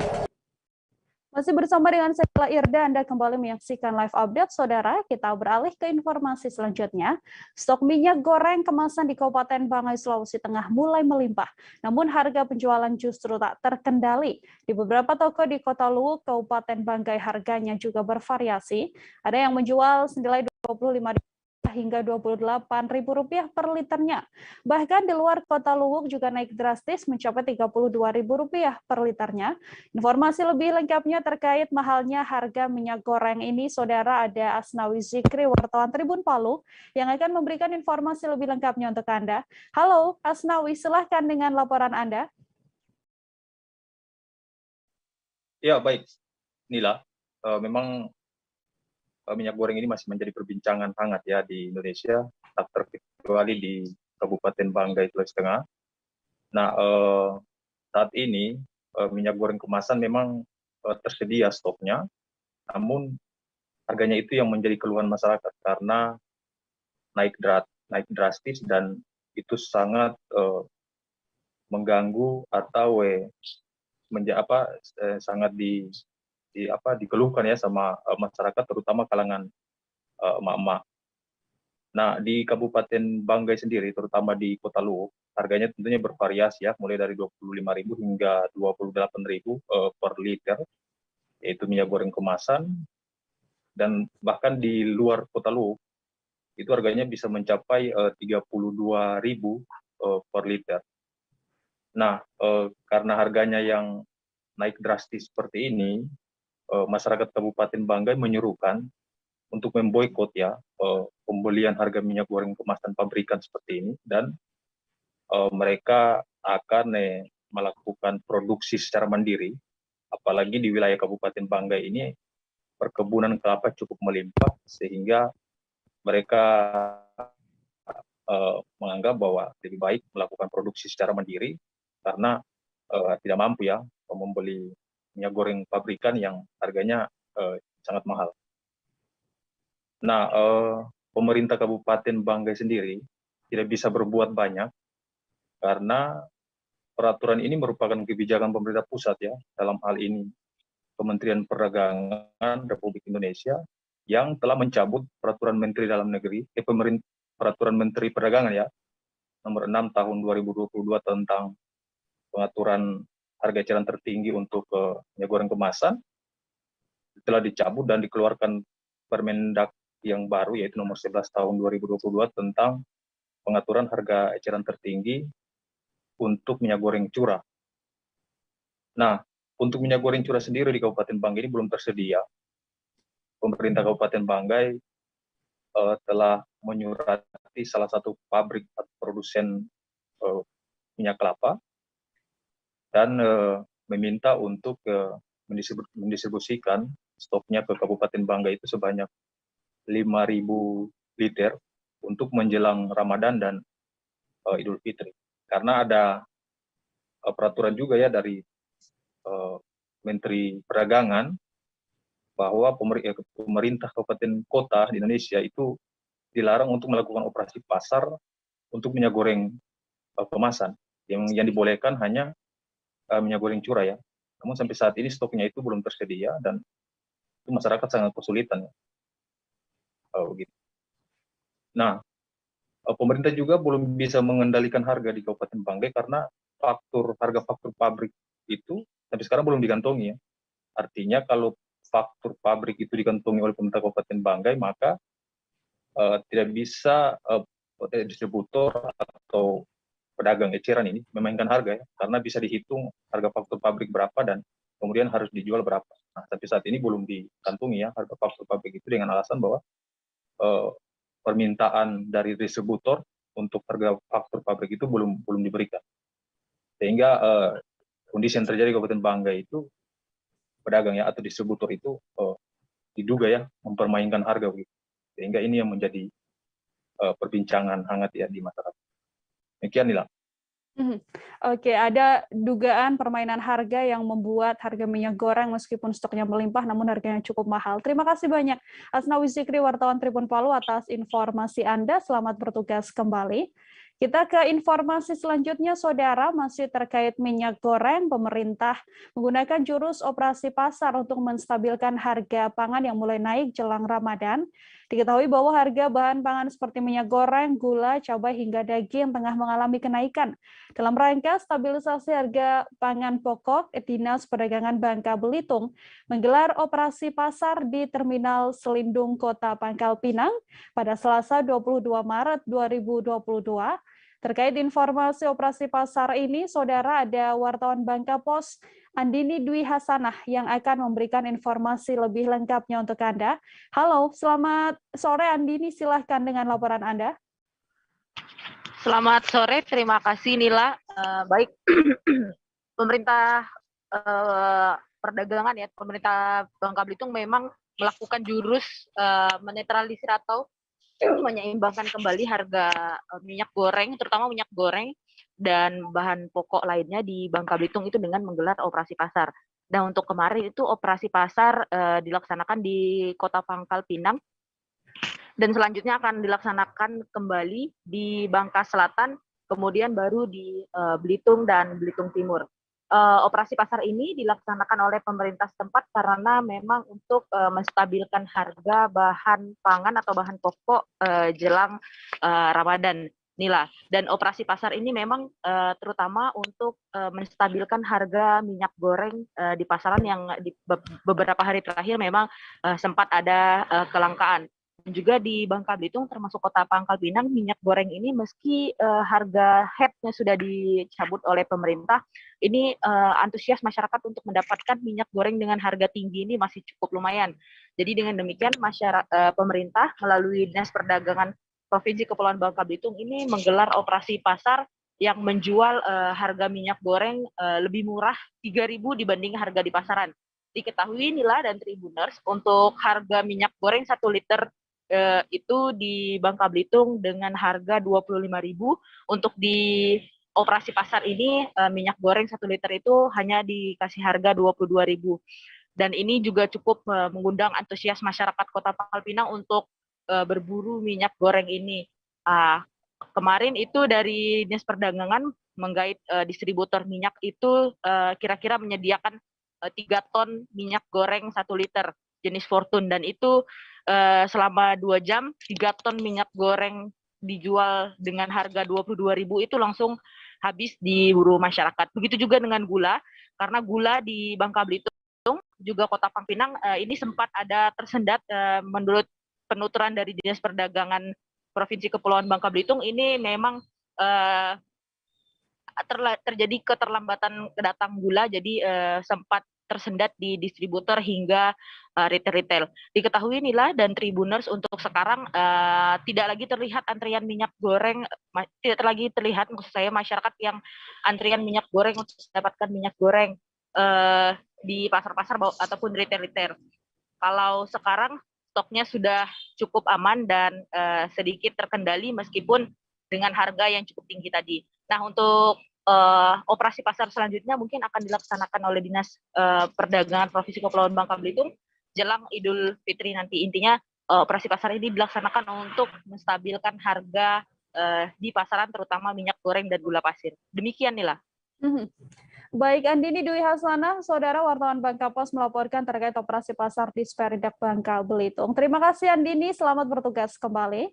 Masih bersama dengan saya Irda, Anda kembali menyaksikan live update, saudara. Kita beralih ke informasi selanjutnya. Stok minyak goreng kemasan di Kabupaten Banggai, Sulawesi Tengah mulai melimpah. Namun harga penjualan justru tak terkendali. Di beberapa toko di Kota Luwuk, Kabupaten Banggai, harganya juga bervariasi. Ada yang menjual senilai Rp25.000 hingga Rp28.000 per liternya. Bahkan di luar Kota Luwuk juga naik drastis mencapai Rp32.000 per liternya. Informasi lebih lengkapnya terkait mahalnya harga minyak goreng ini, saudara, ada Asnawi Zikri, wartawan Tribun Palu, yang akan memberikan informasi lebih lengkapnya untuk Anda. Halo Asnawi, silahkan dengan laporan Anda. Ya, baik. Nila, memang minyak goreng ini masih menjadi perbincangan hangat ya di Indonesia, tak terkecuali di Kabupaten Banggai, Sulawesi Tengah. Nah, saat ini minyak goreng kemasan memang tersedia stoknya, namun harganya itu yang menjadi keluhan masyarakat karena naik drastis dan itu sangat mengganggu atau sangat dikeluhkan ya sama masyarakat, terutama kalangan emak-emak. Nah, di Kabupaten Banggai sendiri, terutama di Kota Luwuk, harganya tentunya bervariasi ya, mulai dari Rp25.000 hingga Rp28.000 per liter, yaitu minyak goreng kemasan. Dan bahkan di luar Kota Luwuk, itu harganya bisa mencapai 32.000 per liter. Nah, karena harganya yang naik drastis seperti ini, masyarakat Kabupaten Banggai menyuruhkan untuk memboikot ya pembelian harga minyak goreng kemasan pabrikan seperti ini, dan mereka akan melakukan produksi secara mandiri, apalagi di wilayah Kabupaten Banggai ini perkebunan kelapa cukup melimpah, sehingga mereka menganggap bahwa lebih baik melakukan produksi secara mandiri karena tidak mampu ya membeli minyak goreng pabrikan yang harganya sangat mahal. Nah, pemerintah Kabupaten Banggai sendiri tidak bisa berbuat banyak karena peraturan ini merupakan kebijakan pemerintah pusat ya, dalam hal ini Kementerian Perdagangan Republik Indonesia yang telah mencabut peraturan Menteri Dalam Negeri, peraturan Menteri Perdagangan ya, nomor 6 tahun 2022 tentang pengaturan harga eceran tertinggi untuk minyak goreng kemasan, telah dicabut dan dikeluarkan Permendak yang baru yaitu nomor 11 tahun 2022 tentang pengaturan harga eceran tertinggi untuk minyak goreng curah. Nah, untuk minyak goreng curah sendiri di Kabupaten Banggai ini belum tersedia. Pemerintah Kabupaten Banggai telah menyurati salah satu pabrik atau produsen minyak kelapa dan meminta untuk mendistribusikan stoknya ke Kabupaten Banggai itu sebanyak 5.000 liter untuk menjelang Ramadan dan Idul Fitri. Karena ada peraturan juga ya dari Menteri Perdagangan bahwa pemerintah kabupaten kota di Indonesia itu dilarang untuk melakukan operasi pasar untuk minyak goreng kemasan. Yang dibolehkan hanya minyak goreng curah ya. Namun sampai saat ini stoknya itu belum tersedia dan itu masyarakat sangat kesulitan. Begitu. Nah, pemerintah juga belum bisa mengendalikan harga di Kabupaten Banggai karena harga faktur pabrik itu sampai sekarang belum digantongi ya. Artinya kalau faktur pabrik itu dikantongi oleh pemerintah Kabupaten Banggai, maka tidak bisa distributor atau pedagang eceran ini memainkan harga ya, karena bisa dihitung harga faktur pabrik berapa dan kemudian harus dijual berapa. Nah, tapi saat ini belum dikantongi ya harga faktur pabrik itu dengan alasan bahwa permintaan dari distributor untuk harga faktur pabrik itu belum diberikan. Sehingga kondisi yang terjadi di Kabupaten Banggai itu pedagang ya atau distributor itu diduga ya mempermainkan harga begitu. Sehingga ini yang menjadi perbincangan hangat ya di masyarakat. Demikian Nila. Oke, ada dugaan permainan harga yang membuat harga minyak goreng meskipun stoknya melimpah namun harganya cukup mahal. Terima kasih banyak Asnawi Zikri, wartawan Tribun Palu atas informasi Anda. Selamat bertugas kembali. Kita ke informasi selanjutnya, Saudara, masih terkait minyak goreng. Pemerintah menggunakan jurus operasi pasar untuk menstabilkan harga pangan yang mulai naik jelang Ramadan. Diketahui bahwa harga bahan pangan seperti minyak goreng, gula, cabai, hingga daging tengah mengalami kenaikan. Dalam rangka stabilisasi harga pangan pokok, Dinas Perdagangan Bangka Belitung menggelar operasi pasar di Terminal Selindung Kota Pangkal Pinang pada Selasa 22 Maret 2022. Terkait informasi operasi pasar ini, Saudara, ada wartawan Bangka Pos, Andini Dwi Hasanah, yang akan memberikan informasi lebih lengkapnya untuk Anda. Halo, selamat sore Andini, silahkan dengan laporan Anda. Selamat sore, terima kasih Nila. Baik, pemerintah perdagangan ya, pemerintah Bangka Belitung memang melakukan jurus menetralisir atau menyeimbangkan kembali harga minyak goreng, terutama minyak goreng dan bahan pokok lainnya di Bangka Belitung itu dengan menggelar operasi pasar. Dan untuk kemarin itu operasi pasar dilaksanakan di Kota Pangkal Pinang dan selanjutnya akan dilaksanakan kembali di Bangka Selatan, kemudian baru di Belitung dan Belitung Timur. Operasi pasar ini dilaksanakan oleh pemerintah setempat karena memang untuk menstabilkan harga bahan pangan atau bahan pokok jelang Ramadan, Nila. Dan operasi pasar ini memang terutama untuk menstabilkan harga minyak goreng di pasaran yang di beberapa hari terakhir memang sempat ada kelangkaan. juga di Bangka Belitung termasuk Kota Pangkal Pinang, minyak goreng ini meski harga headnya sudah dicabut oleh pemerintah, ini antusias masyarakat untuk mendapatkan minyak goreng dengan harga tinggi ini masih cukup lumayan. Jadi dengan demikian pemerintah melalui Dinas Perdagangan Provinsi Kepulauan Bangka Belitung ini menggelar operasi pasar yang menjual harga minyak goreng lebih murah 3.000 dibanding harga di pasaran. Diketahui Nila dan Tribuners, untuk harga minyak goreng 1 liter itu di Bangka Belitung dengan harga 25.000. Untuk di operasi pasar ini minyak goreng 1 liter itu hanya dikasih harga 22.000. Dan ini juga cukup mengundang antusias masyarakat Kota Pangkal Pinang untuk berburu minyak goreng ini. Kemarin itu dari Dinas Perdagangan menggait distributor minyak itu kira-kira menyediakan 3 ton minyak goreng 1 liter jenis Fortune, dan itu selama 2 jam 3 ton minyak goreng dijual dengan harga 22.000 itu langsung habis diburu masyarakat. Begitu juga dengan gula, karena gula di Bangka Belitung juga Kota Pangkal Pinang ini sempat ada tersendat menurut penuturan dari Dinas Perdagangan Provinsi Kepulauan Bangka Belitung, ini memang terjadi keterlambatan datang gula, jadi sempat tersendat di distributor hingga retail-retail. Diketahui Nila dan Tribuners, untuk sekarang tidak lagi terlihat antrian minyak goreng, tidak lagi terlihat maksud saya masyarakat yang antrian minyak goreng untuk mendapatkan minyak goreng di pasar-pasar ataupun retail-retail. Kalau sekarang stoknya sudah cukup aman dan sedikit terkendali meskipun dengan harga yang cukup tinggi tadi. Nah, untuk operasi pasar selanjutnya mungkin akan dilaksanakan oleh Dinas Perdagangan Provinsi Kepulauan Bangka Belitung jelang Idul Fitri nanti. Intinya operasi pasar ini dilaksanakan untuk menstabilkan harga di pasaran, terutama minyak goreng dan gula pasir. Demikian Nila. Baik, Andini Dwi Hasana, Saudara wartawan Bangka Pos melaporkan terkait operasi pasar di Sperindak Bangka Belitung. Terima kasih Andini, selamat bertugas kembali.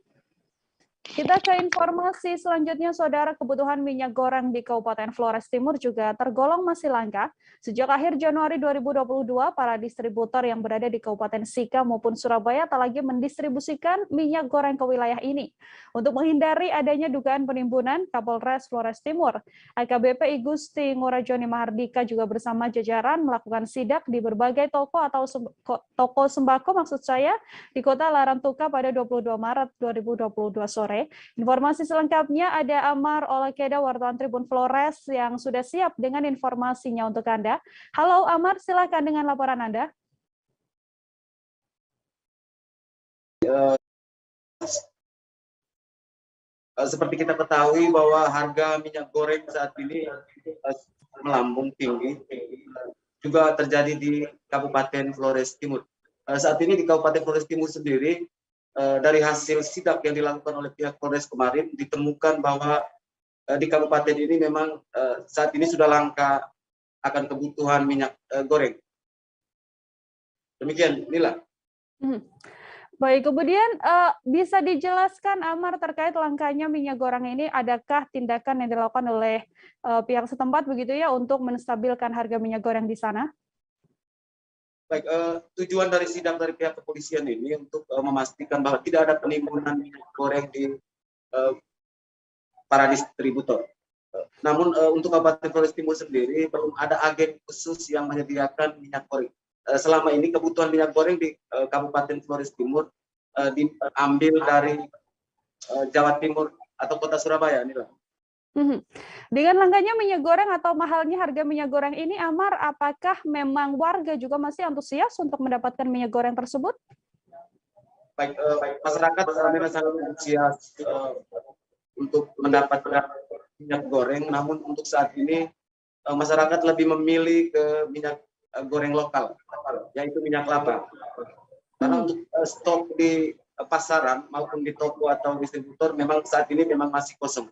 Kita ke informasi selanjutnya, Saudara. Kebutuhan minyak goreng di Kabupaten Flores Timur juga tergolong masih langka. Sejak akhir Januari 2022, para distributor yang berada di Kabupaten Sika maupun Surabaya tak lagi mendistribusikan minyak goreng ke wilayah ini. Untuk menghindari adanya dugaan penimbunan, Kapolres Flores Timur, AKBP Igusti Ngurajoni Mahardika juga bersama jajaran melakukan sidak di berbagai toko atau toko sembako maksud saya di Kota Larantuka pada 22 Maret 2022 sore. Informasi selengkapnya ada Amar Olakeda, wartawan Tribun Flores yang sudah siap dengan informasinya untuk Anda. Halo Amar, silakan dengan laporan Anda. Seperti kita ketahui bahwa harga minyak goreng saat ini melambung tinggi, juga terjadi di Kabupaten Flores Timur. Saat ini di Kabupaten Flores Timur sendiri, dari hasil sidak yang dilakukan oleh pihak Polres kemarin, ditemukan bahwa di kabupaten ini memang saat ini sudah langka akan kebutuhan minyak goreng. Demikian, Nila. Baik, kemudian bisa dijelaskan Amar terkait langkanya minyak goreng ini, adakah tindakan yang dilakukan oleh pihak setempat begitu ya untuk menstabilkan harga minyak goreng di sana? Baik, tujuan dari sidang dari pihak kepolisian ini untuk memastikan bahwa tidak ada penimbunan minyak goreng di para distributor. Namun untuk Kabupaten Flores Timur sendiri belum ada agen khusus yang menyediakan minyak goreng. Selama ini kebutuhan minyak goreng di Kabupaten Flores Timur diambil dari Jawa Timur atau Kota Surabaya, Nila. Dengan langkanya minyak goreng atau mahalnya harga minyak goreng ini, Amar, apakah memang warga juga masih antusias untuk mendapatkan minyak goreng tersebut? Baik, masyarakat memang sangat antusias untuk mendapatkan minyak goreng, namun untuk saat ini masyarakat lebih memilih ke minyak goreng lokal, yaitu minyak kelapa. Karena untuk stok di pasaran maupun di toko atau distributor memang saat ini memang masih kosong.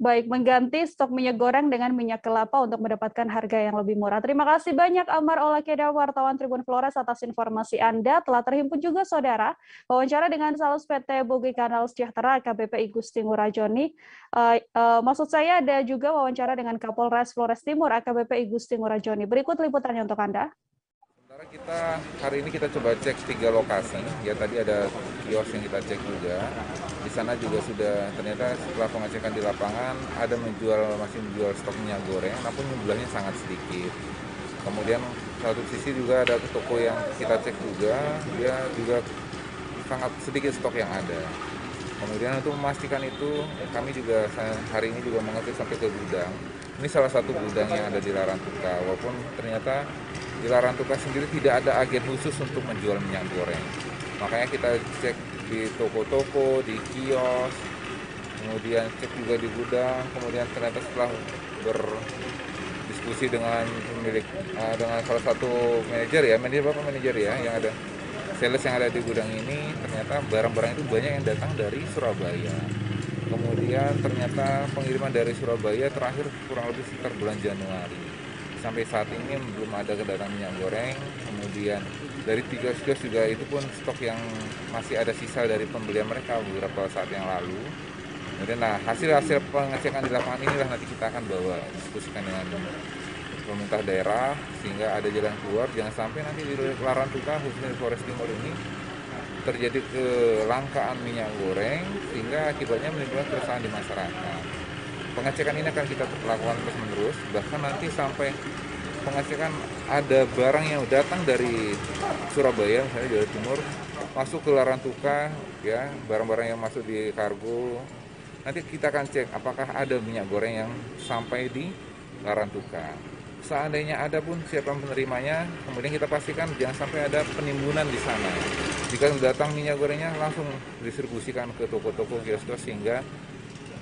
Baik, mengganti stok minyak goreng dengan minyak kelapa untuk mendapatkan harga yang lebih murah. Terima kasih banyak Amar Olakeda, wartawan Tribun Flores, atas informasi Anda. Telah terhimpun juga, Saudara, wawancara dengan Salus PT Bogi Kanal Sejahtera AKBP Igusti Ngurajoni. Maksud saya ada juga wawancara dengan Kapolres Flores Timur AKBP Igusti Ngurajoni. Berikut liputannya untuk Anda. Kita hari ini kita coba cek 3 lokasi, ya tadi ada kios yang kita cek juga. Di sana juga sudah ternyata setelah pengecekan di lapangan ada masih menjual stok minyak goreng, namun jumlahnya sangat sedikit. Kemudian satu sisi juga ada toko yang kita cek juga, dia juga sangat sedikit stok yang ada. Kemudian untuk memastikan itu, kami juga hari ini juga mengerti sampai ke gudang. Ini salah satu gudang yang ada di Larantuka, walaupun ternyata di Larantuka sendiri tidak ada agen khusus untuk menjual minyak goreng. Makanya kita cek di toko-toko, di kios, kemudian cek juga di gudang, kemudian ternyata setelah berdiskusi dengan dengan salah satu manajer ya, yang ada sales yang ada di gudang ini, ternyata barang-barang itu banyak yang datang dari Surabaya. Kemudian ternyata pengiriman dari Surabaya terakhir kurang lebih sekitar bulan Januari. Sampai saat ini belum ada kedatangan minyak goreng. Kemudian dari 3 kios juga itu pun stok yang masih ada sisa dari pembelian mereka beberapa saat yang lalu. Kemudian hasil pengecekan di lapangan inilah nanti kita akan bawa diskusikan dengan pemerintah daerah sehingga ada jalan keluar. Jangan sampai nanti di Larantuka khususnya di Flores Timur ini terjadi kelangkaan minyak goreng sehingga akibatnya menimbulkan keresahan di masyarakat. Pengecekan ini akan kita lakukan terus-menerus, bahkan nanti sampai pengecekan ada barang yang datang dari Surabaya, misalnya Jawa Timur, masuk ke Larantuka, ya barang-barang yang masuk di kargo. Nanti kita akan cek apakah ada minyak goreng yang sampai di Larantuka. Seandainya ada pun siapa penerimanya, kemudian kita pastikan jangan sampai ada penimbunan di sana. Jika datang minyak gorengnya langsung didistribusikan ke toko-toko, kios-kios sehingga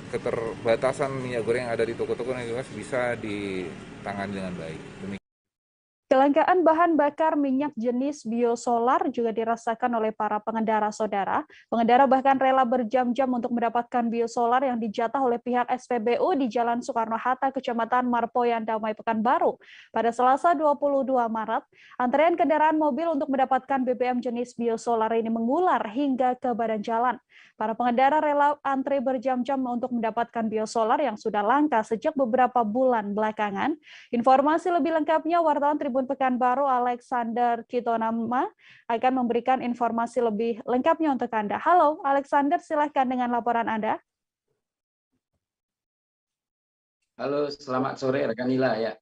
keterbatasan minyak goreng yang ada di toko-toko dan kios bisa ditangani dengan baik. Demikian. Kelangkaan bahan bakar minyak jenis biosolar juga dirasakan oleh para pengendara, saudara. Pengendara bahkan rela berjam-jam untuk mendapatkan biosolar yang dijatah oleh pihak SPBU di Jalan Soekarno-Hatta, Kecamatan Marpoyan, Damai, Pekanbaru. Pada Selasa 22 Maret, antrean kendaraan mobil untuk mendapatkan BBM jenis biosolar ini mengular hingga ke badan jalan. Para pengendara rela antre berjam-jam untuk mendapatkan biosolar yang sudah langka sejak beberapa bulan belakangan. Informasi lebih lengkapnya wartawan Tribun Pekanbaru Alexander Kitonama akan memberikan informasi lebih lengkapnya untuk Anda. Halo Alexander, silahkan dengan laporan Anda. Halo, selamat sore rekan Nila ya.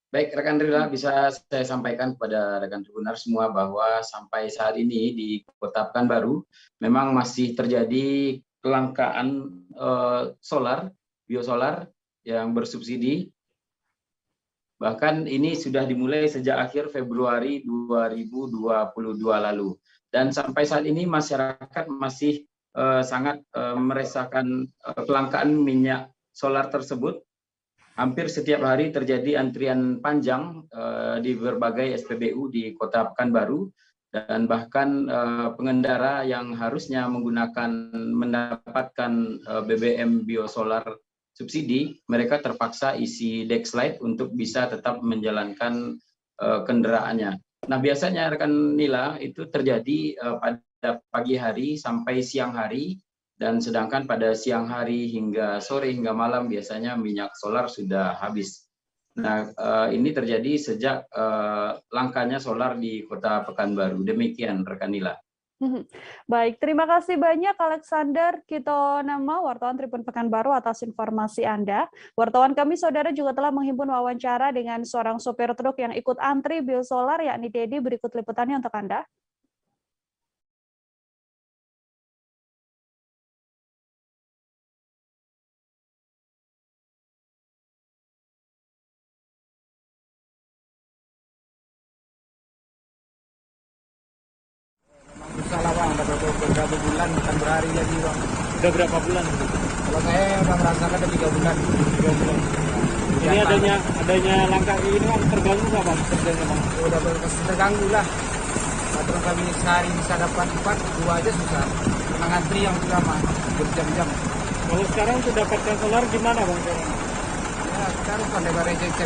Baik, rekan Rila, bisa saya sampaikan kepada rekan Tribunar semua bahwa sampai saat ini di Kota Pekanbaru memang masih terjadi kelangkaan biosolar yang bersubsidi. Bahkan ini sudah dimulai sejak akhir Februari 2022 lalu. Dan sampai saat ini masyarakat masih sangat merasakan kelangkaan minyak solar tersebut. Hampir setiap hari terjadi antrian panjang di berbagai SPBU di Kota Pekanbaru, dan bahkan pengendara yang harusnya mendapatkan BBM biosolar subsidi, mereka terpaksa isi Dexlite untuk bisa tetap menjalankan kendaraannya. Nah, biasanya rekan Nila itu terjadi pada pagi hari sampai siang hari. Dan sedangkan pada siang hari hingga sore hingga malam biasanya minyak solar sudah habis. Nah, ini terjadi sejak langkanya solar di Kota Pekanbaru. Demikian rekan Nila. Baik, terima kasih banyak Alexander Kitonama, wartawan Tribun Pekanbaru atas informasi Anda. Wartawan kami saudara juga telah menghimpun wawancara dengan seorang sopir truk yang ikut antri biosolar, yakni Dedi. Berikut liputannya untuk Anda. Salah bang, udah beberapa bulan, bukan berhari lagi bang. Udah berapa bulan? Kalau saya udah merasakan ada 3 bulan. 3 bulan. Ini adanya langkah ini kan terganggu nggak bang? Terganggu bang. Udah terganggu lah. Patron kami sehari bisa dapat 4, 2 aja susah. Karena ngantri yang lama, berjam-jam. Kalau sekarang untuk dapatkan solar gimana bang? Ya sekarang pandai bareng cek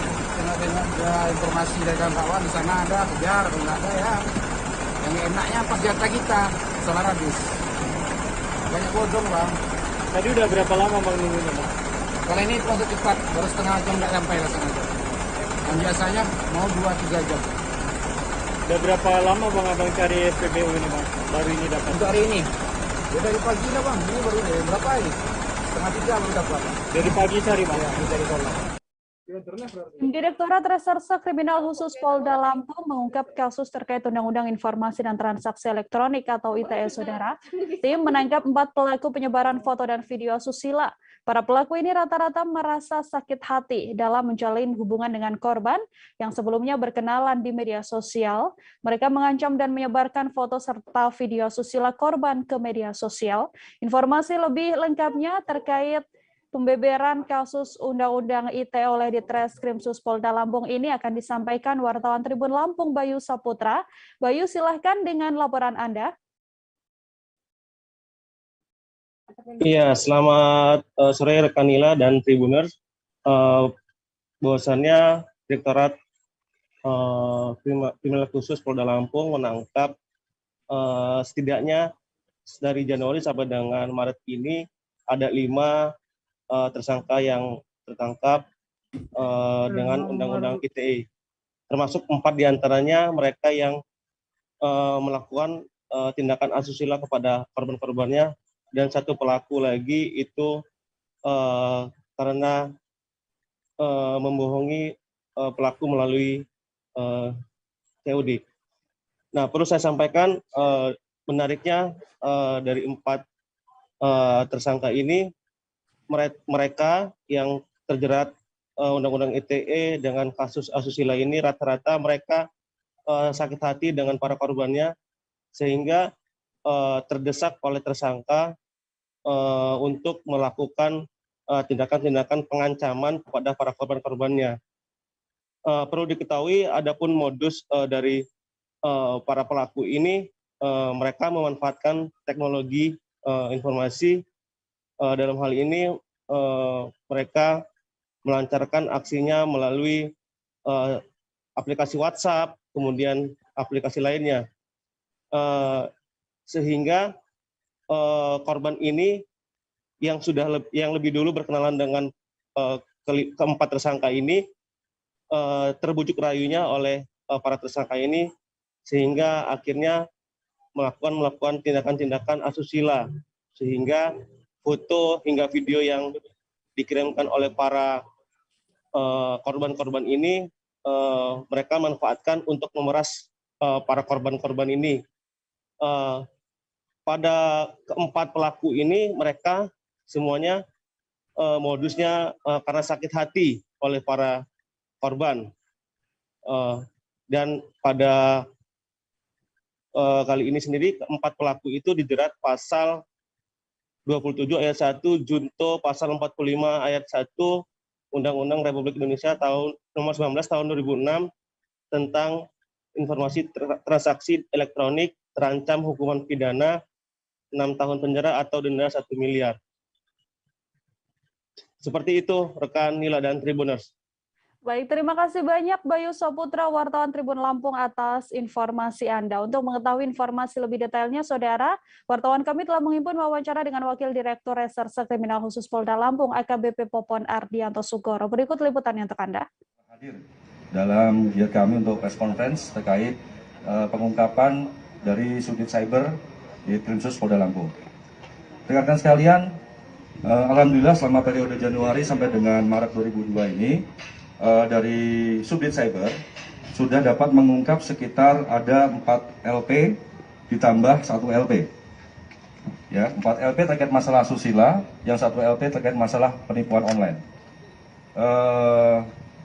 informasi dari kawan-kawan di sana ada, kejar, kalau nggak ada ya. Yang enaknya pas jatah kita, solar habis. Banyak bodong bang. Tadi udah berapa lama bang nunggunya bang? Kalau ini proses cepat, baru setengah jam nggak sampai lah setengah jam. yang biasanya mau 2-3 jam. Udah berapa lama Bang Abang cari SPBU ini Bang? Baru ini dapat? Untuk hari ini? Ya dari pagi lah Bang, ini baru berapa ini? Setengah 3 baru dapat. Dari pagi cari Bang? Ya, dari sekolah. Direktorat Reserse Kriminal Khusus Polda Lampung mengungkap kasus terkait Undang-Undang Informasi dan Transaksi Elektronik atau ITE, Saudara. Tim menangkap 4 pelaku penyebaran foto dan video asusila. Para pelaku ini rata-rata merasa sakit hati dalam menjalin hubungan dengan korban yang sebelumnya berkenalan di media sosial. Mereka mengancam dan menyebarkan foto serta video asusila korban ke media sosial. Informasi lebih lengkapnya terkait pembeberan kasus Undang-Undang ITE oleh Ditreskrim Sus Polda Lampung ini akan disampaikan wartawan Tribun Lampung Bayu Saputra. Bayu, silahkan dengan laporan Anda. Iya, selamat sore rekan Nila dan Tribuners. Bahwasannya Direktorat Kriminal Khusus Polda Lampung menangkap setidaknya dari Januari sampai dengan Maret ini ada 5 tersangka yang tertangkap dengan Undang-Undang ITE, termasuk 4 diantaranya mereka yang melakukan tindakan asusila kepada korban-korbannya, dan 1 pelaku lagi itu karena membohongi pelaku melalui COD. Nah, perlu saya sampaikan menariknya dari 4 tersangka ini, mereka yang terjerat Undang-Undang ITE dengan kasus asusila ini rata-rata mereka sakit hati dengan para korbannya, sehingga terdesak oleh tersangka untuk melakukan tindakan-tindakan pengancaman kepada para korban-korbannya. Perlu diketahui, adapun modus dari para pelaku ini, mereka memanfaatkan teknologi informasi. Dalam hal ini mereka melancarkan aksinya melalui aplikasi WhatsApp, kemudian aplikasi lainnya, sehingga korban ini yang lebih dulu berkenalan dengan keempat tersangka ini terbujuk rayunya oleh para tersangka ini, sehingga akhirnya melakukan tindakan-tindakan asusila, sehingga foto hingga video yang dikirimkan oleh para korban-korban ini mereka manfaatkan untuk memeras para korban-korban ini. Pada keempat pelaku ini mereka semuanya modusnya karena sakit hati oleh para korban, dan pada kali ini sendiri keempat pelaku itu dijerat pasal 27 ayat 1 junto pasal 45 ayat 1 Undang-Undang Republik Indonesia nomor 19 tahun 2006 tentang informasi transaksi elektronik, terancam hukuman pidana 6 tahun penjara atau denda 1 miliar. Seperti itu rekan Nila dan Tribuners. Baik, terima kasih banyak Bayu Saputra, wartawan Tribun Lampung atas informasi Anda. Untuk mengetahui informasi lebih detailnya, Saudara, wartawan kami telah menghimpun wawancara dengan Wakil Direktur Reserse Kriminal Khusus Polda Lampung, AKBP Popon Ardianto Sugoro. Berikut liputannya untuk Anda. Hadir dalam giat kami untuk press conference terkait pengungkapan dari Subdit Cyber di Krimsus Polda Lampung. Rekan-rekan sekalian, alhamdulillah selama periode Januari sampai dengan Maret 2002 ini, dari Subdit Cyber sudah dapat mengungkap sekitar ada 4 LP ditambah 1 LP. Ya, 4 LP terkait masalah asusila, yang 1 LP terkait masalah penipuan online.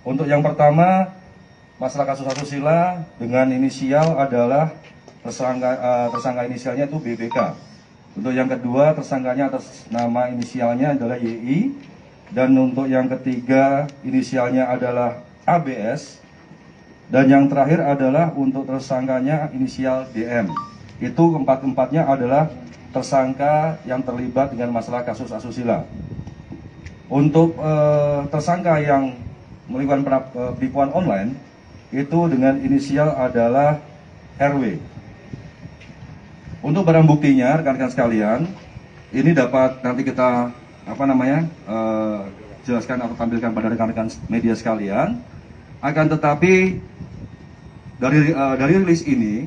Untuk yang pertama, masalah kasus asusila dengan inisial adalah tersangka inisialnya itu BBK. Untuk yang kedua, tersangkanya atas nama inisialnya adalah YI. Dan untuk yang ketiga, inisialnya adalah ABS. Dan yang terakhir adalah untuk tersangkanya inisial DM. Itu keempat-empatnya adalah tersangka yang terlibat dengan masalah kasus asusila. Untuk tersangka yang melakukan penipuan online, itu dengan inisial adalah RW. Untuk barang buktinya, rekan-rekan sekalian, ini dapat nanti kita jelaskan atau tampilkan pada rekan-rekan media sekalian. Akan tetapi dari rilis ini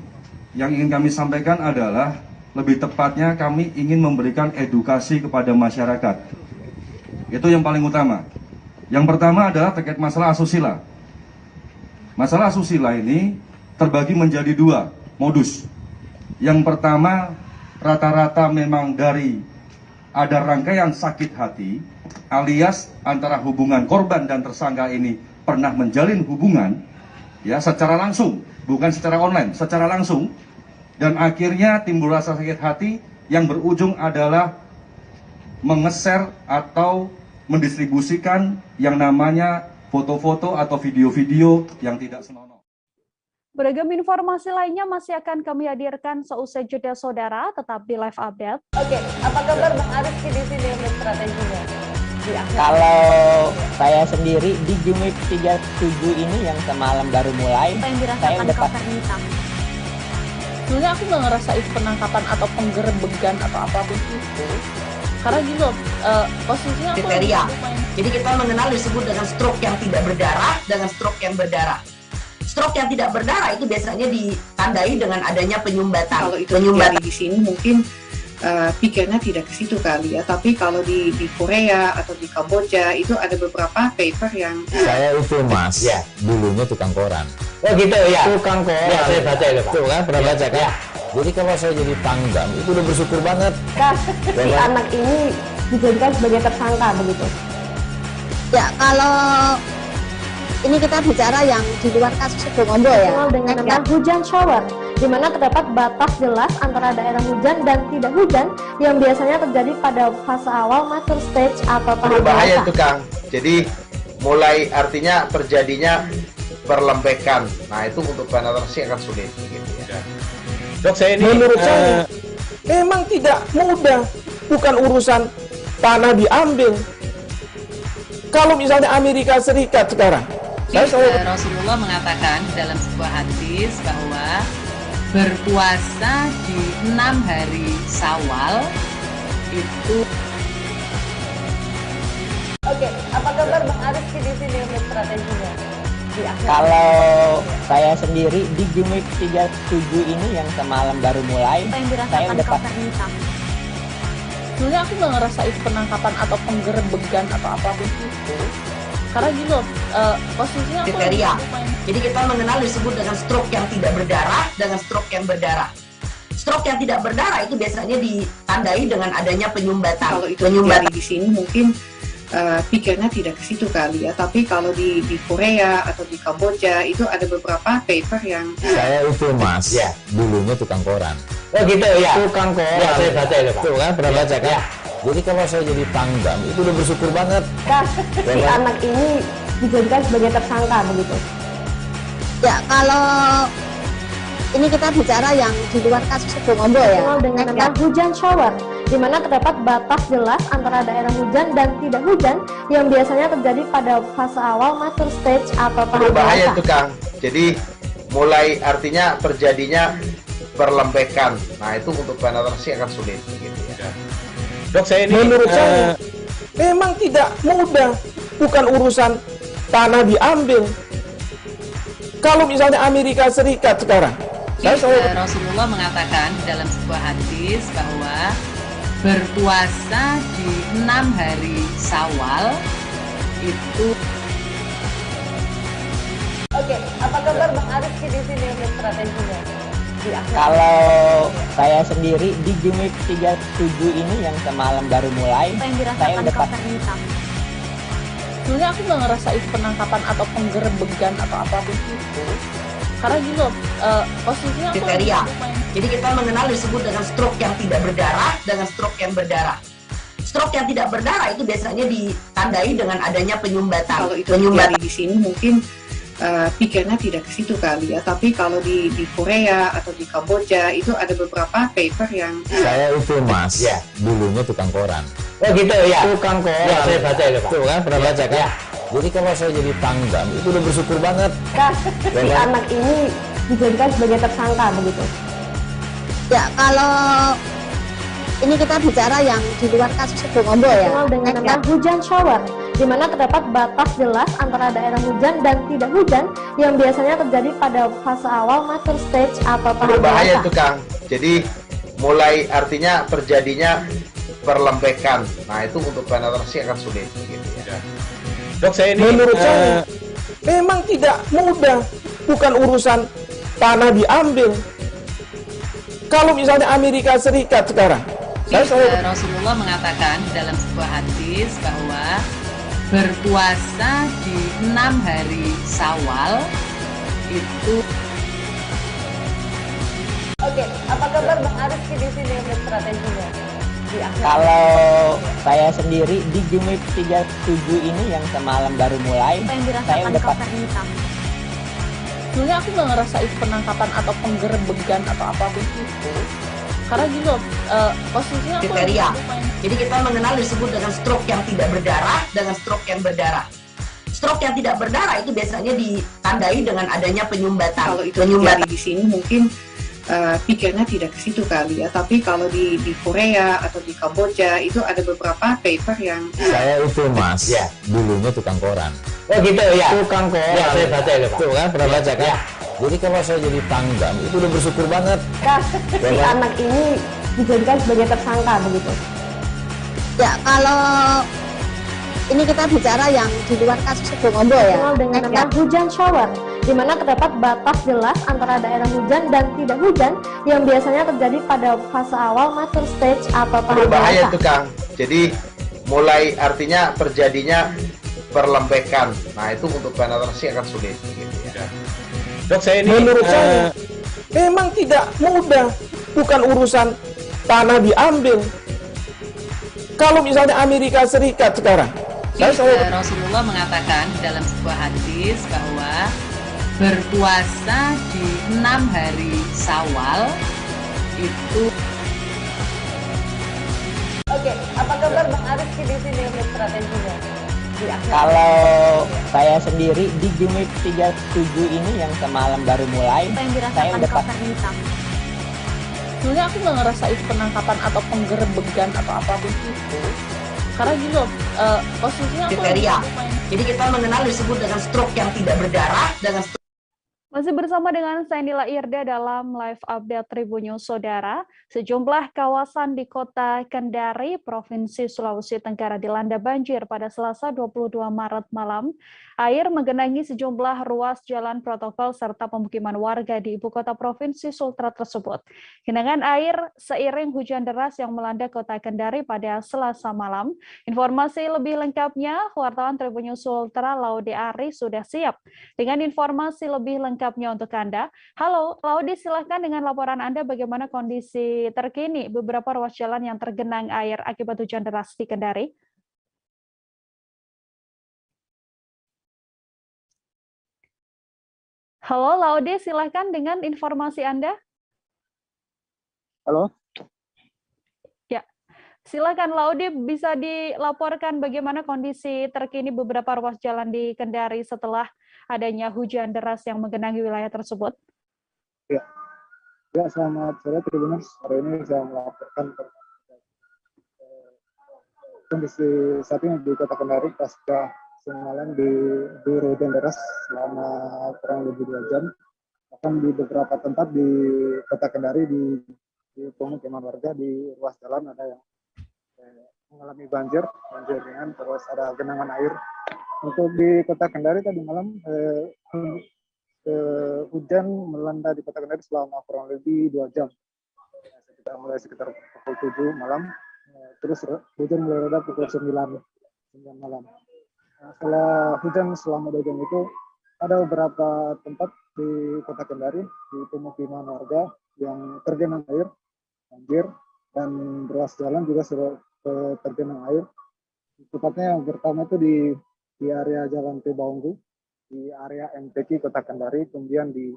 yang ingin kami sampaikan adalah lebih tepatnya kami ingin memberikan edukasi kepada masyarakat. Itu yang paling utama. Yang pertama adalah terkait masalah asusila. Masalah asusila ini terbagi menjadi dua modus. Yang pertama, rata-rata memang dari ada rangkaian sakit hati, alias antara hubungan korban dan tersangka ini pernah menjalin hubungan, ya, secara langsung, bukan secara online, secara langsung, dan akhirnya timbul rasa sakit hati yang berujung adalah mengeser atau mendistribusikan yang namanya foto-foto atau video-video yang tidak senonoh. Beragam informasi lainnya masih akan kami hadirkan seusai jeda saudara, tetap di live update. Oke, apa kabar Bang Ariski di sini untuk strateginya? Kalau saya sendiri di Jumip 37 ini yang semalam baru mulai, saya udah sebenarnya aku nggak ngerasa itu penangkapan atau penggerebegan atau apapun itu. Karena gitu, posisinya aku kriteria. Jadi kita mengenal disebut dengan stroke yang tidak berdarah dengan stroke yang berdarah. Stroke yang tidak berdarah itu biasanya ditandai dengan adanya penyumbatan. Kalau itu terjadi di sini mungkin pikirnya tidak ke situ kali ya. Tapi kalau di Korea atau di Kamboja itu ada beberapa paper yang saya itu mas, ya, dulunya tukang koran. Oh gitu ya. Tukang koran. Ya, saya baca itu Pak. Tuh kan, pernah baca kan? Ya. Jadi kalau saya jadi tanggam itu udah bersyukur banget. Si anak ini dijadikan sebagai tersangka begitu. Ya, kalau ini kita bicara yang di luar kasus Bongombo ya. Dengan nama hujan shower, di mana terdapat batas jelas antara daerah hujan dan tidak hujan yang biasanya terjadi pada fase awal mature stage atau tahap berbahaya dewasa. itu Kang. Jadi mulai artinya terjadinya perlembekan. Nah itu untuk penetrasi akan sulit. Gitu ya. Dok, saya ini menurut saya memang tidak mudah, bukan urusan tanah diambil. Kalau misalnya Amerika Serikat sekarang, Rasulullah mengatakan dalam sebuah hadis bahwa berpuasa di 6 hari Syawal itu. Oke, apa kabar Bang Ariski di sini untuk strateginya? Kalau saya sendiri di Jumip 37 ini yang semalam baru mulai, saya udah sebenarnya aku nggak ngerasa itu penangkapan atau penggerebegan atau apapun itu. Karena gitu, posisinya kriteria. Jadi kita mengenal disebut dengan stroke yang tidak berdarah dengan stroke yang berdarah. Stroke yang tidak berdarah itu biasanya ditandai dengan adanya penyumbatan. Kalau itu terjadi di sini mungkin pikirnya tidak ke situ kali ya. Tapi kalau di Korea atau di Kamboja itu ada beberapa paper yang saya itu mas, ya, dulunya tukang koran. Oh gitu ya. Tukang koran. Ya, saya baca itu Pak. Tuh kan, pernah baca kan? Ya. Jadi kalau saya jadi tanggam itu udah bersyukur banget. Si anak ini dijadikan sebagai tersangka begitu. Ya, kalau ini kita bicara yang di luar kasus Bongombo ya. Dengan nama hujan shower, di mana terdapat batas jelas antara daerah hujan dan tidak hujan yang biasanya terjadi pada fase awal mature stage atau tahap berbahaya dewasa. itu Kang. Jadi mulai artinya terjadinya perlembekan. Nah itu untuk penetrasi akan sulit. Gitu ya. Dok, saya ini menurut saya memang tidak mudah, bukan urusan tanah diambil. Kalau misalnya Amerika Serikat sekarang, Rasulullah mengatakan dalam sebuah hadis bahwa berpuasa di 6 hari Syawal itu. Oke, apa kabar Bang Ariski di sini untuk strateginya? Kalau saya sendiri di Jumip 37 ini yang semalam baru mulai, saya udah sebenarnya aku nggak ngerasa itu penangkapan atau penggerebegan atau apapun itu. Karena gitu, posisinya kriteria. Jadi kita mengenal disebut dengan stroke yang tidak berdarah dengan stroke yang berdarah. Stroke yang tidak berdarah itu biasanya ditandai dengan adanya penyumbatan. Kalau itu terjadi di sini mungkin pikirnya tidak ke situ kali ya. Tapi kalau di Korea atau di Kamboja itu ada beberapa paper yang saya itu mas, ya, dulunya tukang koran. Oh gitu ya. Tukang koran. Ya, saya baca itu Pak. Tuh kan, pernah baca kan? Ya. Jadi kalau saya jadi tanggam itu udah bersyukur banget. Si anak ini dijadikan sebagai tersangka begitu. Ya, kalau ini kita bicara yang di luar kasus Bongombo ya. Dengan nama hujan shower, di mana terdapat batas jelas antara daerah hujan dan tidak hujan yang biasanya terjadi pada fase awal mature stage atau tahap Berbahaya dewasa. itu Kang. Jadi mulai artinya terjadinya perlembekan. Nah itu untuk penetrasi akan sulit. Gitu ya. Dok, saya ini menurut saya memang tidak mudah, bukan urusan tanah diambil. Kalau misalnya Amerika Serikat sekarang, Rasulullah mengatakan dalam sebuah hadis bahwa berpuasa di 6 hari Syawal itu. Oke, apa kabar Bang Ariski di sini untuk strateginya? Kalau saya sendiri di Jumit 37 ini yang semalam baru mulai, saya udah Sebenarnya aku nggak ngerasa itu penangkapan atau penggerebegan atau apapun itu. Karena gini loh, posisinya aku kriteria. Jadi kita mengenal disebut dengan stroke yang tidak berdarah dengan stroke yang berdarah. Stroke yang tidak berdarah itu biasanya ditandai dengan adanya penyumbatan. Kalau itu terjadi di sini mungkin pikirnya tidak ke situ kali ya. Tapi kalau di Korea atau di Kamboja itu ada beberapa paper yang Saya itu Mas, dulunya tukang koran. Oh gitu ya. Tukang koran. Ya, saya baca itu Pak. Tuh kan, pernah baca kan? Ya. Jadi kalau saya jadi tanggam, itu udah bersyukur banget. Si anak ini dijadikan sebagai tersangka begitu. Ya, kalau ini kita bicara yang di luar kasus Bongombo ya. Dikenal dengan nama hujan shower, di mana terdapat batas jelas antara daerah hujan dan tidak hujan yang biasanya terjadi pada fase awal mature stage atau tahap Berbahaya dewasa. itu Kang. Jadi mulai artinya terjadinya perlembekan. Nah itu untuk penetrasi akan sulit. Gitu ya. Dok, saya ini menurut saya memang tidak mudah, bukan urusan tanah diambil. Kalau misalnya Amerika Serikat sekarang, Rasulullah mengatakan dalam sebuah hadis bahwa berpuasa di 6 hari Syawal itu. Oke, apa kabar Bang Ariski di sini untuk strateginya? Kalau saya sendiri di Jumit 37 ini yang semalam baru mulai, saya udah Sebenarnya aku nggak ngerasa itu penangkapan atau penggerebegan atau apapun itu. Karena gini loh, posisinya aku kriteria. Jadi kita mengenal disebut dengan stroke yang tidak berdarah dengan stroke. Masih bersama dengan saya Nila Irda dalam live update Tribun News Saudara. Sejumlah kawasan di Kota Kendari, Provinsi Sulawesi Tenggara dilanda banjir pada Selasa 22 Maret malam. Air menggenangi sejumlah ruas jalan protokol serta pemukiman warga di ibu kota Provinsi Sultra tersebut. Genangan air seiring hujan deras yang melanda Kota Kendari pada Selasa malam. Informasi lebih lengkapnya, wartawan Tribun News Sultra Laude Ari sudah siap dengan informasi lebih lengkapnya untuk Anda. Halo, Laude, silahkan dengan laporan Anda bagaimana kondisi terkini beberapa ruas jalan yang tergenang air akibat hujan deras di Kendari. Halo, Laude, silahkan dengan informasi Anda. Halo. Ya, silakan Laude, bisa dilaporkan bagaimana kondisi terkini beberapa ruas jalan di Kendari setelah adanya hujan deras yang menggenangi wilayah tersebut. Ya, selamat sore Tribuners. Hari ini saya melaporkan kondisi saat ini di Kota Kendari pasca semalam di hujan deras selama kurang lebih 2 jam. Bahkan di beberapa tempat di Kota Kendari di pemukiman warga di ruas jalan ada yang mengalami banjir dengan terus ada genangan air. Untuk di Kota Kendari tadi malam hujan melanda di Kota Kendari selama kurang lebih 2 jam. Mulai sekitar pukul 7 malam, terus hujan mulai reda pukul 9 malam. Setelah hujan selama 2 jam itu, ada beberapa tempat di Kota Kendari, di pemukiman warga yang tergenang air, banjir, dan ruas jalan juga tergenang air. Tepatnya yang pertama itu di area Jalan Tebaunggu, di area MTQ Kota Kendari, kemudian di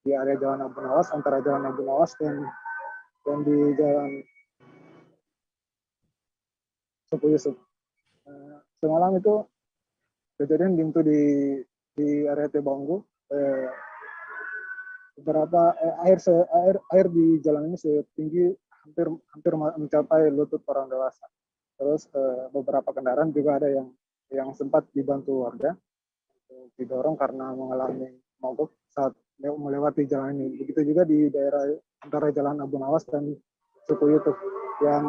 area Jalan Abu Nawas, antara Jalan Abu Nawas dan di Jalan Sepu Yusuf. Semalam itu kejadian itu di area Tebaunggu, beberapa air di jalan ini setinggi hampir mencapai lutut orang dewasa. Terus beberapa kendaraan juga ada yang yang sempat dibantu warga didorong karena mengalami mogok saat melewati jalan ini. Begitu juga di daerah antara Jalan Abu Nawas dan Suku Yusuf yang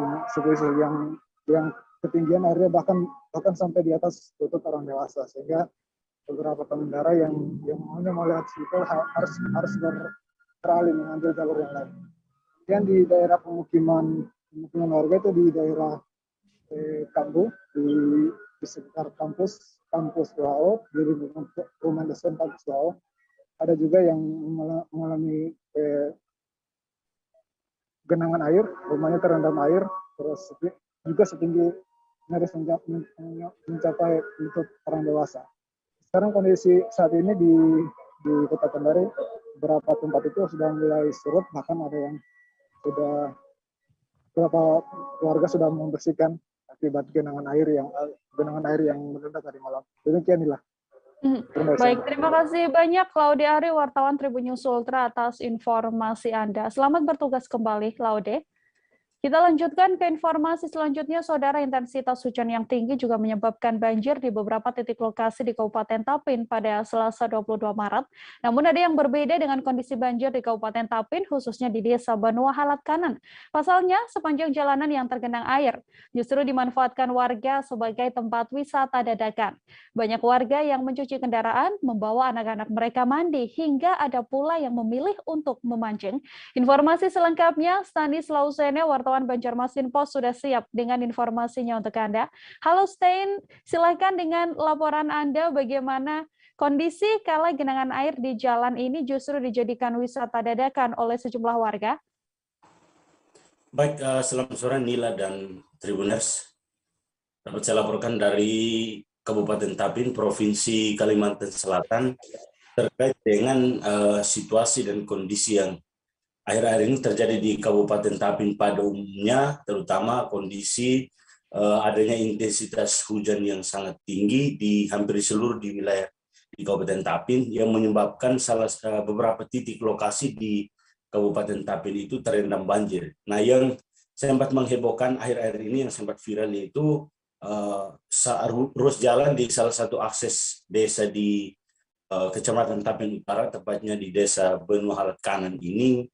ketinggian airnya bahkan sampai di atas lutut orang dewasa, sehingga beberapa pengendara yang hanya mau lewat situ harus beralih mengambil jalur yang lain. Kemudian di daerah pemukiman warga itu di daerah Kambu, di sekitar kampus WHO, di rumah dosen kampus WHO, ada juga yang mengalami genangan air, rumahnya terendam air, terus juga setinggi nyaris mencapai lutut orang dewasa. Sekarang kondisi saat ini di Kota Kendari, beberapa tempat itu sudah mulai surut, bahkan ada yang beberapa keluarga sudah membersihkan akibat genangan air yang merendam tadi malam. Demikianilah. Baik, terima kasih banyak Laude Ari, wartawan Tribun News Ultra atas informasi Anda. Selamat bertugas kembali, Laude. Kita lanjutkan ke informasi selanjutnya, Saudara. Intensitas hujan yang tinggi juga menyebabkan banjir di beberapa titik lokasi di Kabupaten Tapin pada Selasa 22 Maret. Namun ada yang berbeda dengan kondisi banjir di Kabupaten Tapin, khususnya di Desa Banua Halat Kanan. Pasalnya, sepanjang jalanan yang tergenang air justru dimanfaatkan warga sebagai tempat wisata dadakan. Banyak warga yang mencuci kendaraan, membawa anak-anak mereka mandi, hingga ada pula yang memilih untuk memancing. Informasi selengkapnya, Stanis Lausene, wartawan Banjarmasin Post sudah siap dengan informasinya untuk Anda. Halo Stein, silakan dengan laporan Anda bagaimana kondisi kala genangan air di jalan ini justru dijadikan wisata dadakan oleh sejumlah warga. Baik, selamat sore Nila dan Tribuners. Dapat saya laporkan dari Kabupaten Tapin, Provinsi Kalimantan Selatan, terkait dengan situasi dan kondisi yang akhir-akhir ini terjadi di Kabupaten Tapin pada umumnya, terutama kondisi adanya intensitas hujan yang sangat tinggi di hampir seluruh di wilayah di Kabupaten Tapin, yang menyebabkan beberapa titik lokasi di Kabupaten Tapin itu terendam banjir. Nah, yang sempat menghebohkan akhir-akhir ini, yang sempat viral, yaitu ruas jalan di salah satu akses desa di Kecamatan Tapin Utara, tepatnya di Desa Banua Halat Kanan ini,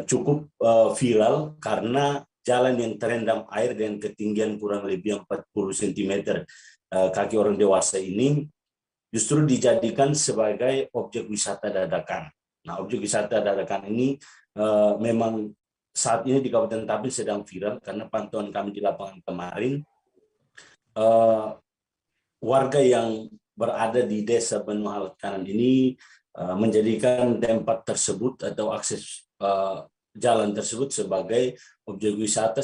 cukup viral karena jalan yang terendam air dengan ketinggian kurang lebih 40 cm kaki orang dewasa ini justru dijadikan sebagai objek wisata dadakan. Nah, objek wisata dadakan ini memang saat ini di Kabupaten Tapin sedang viral karena pantauan kami di lapangan kemarin, warga yang berada di Desa Banua Halat Kanan ini menjadikan tempat tersebut atau akses jalan tersebut sebagai objek wisata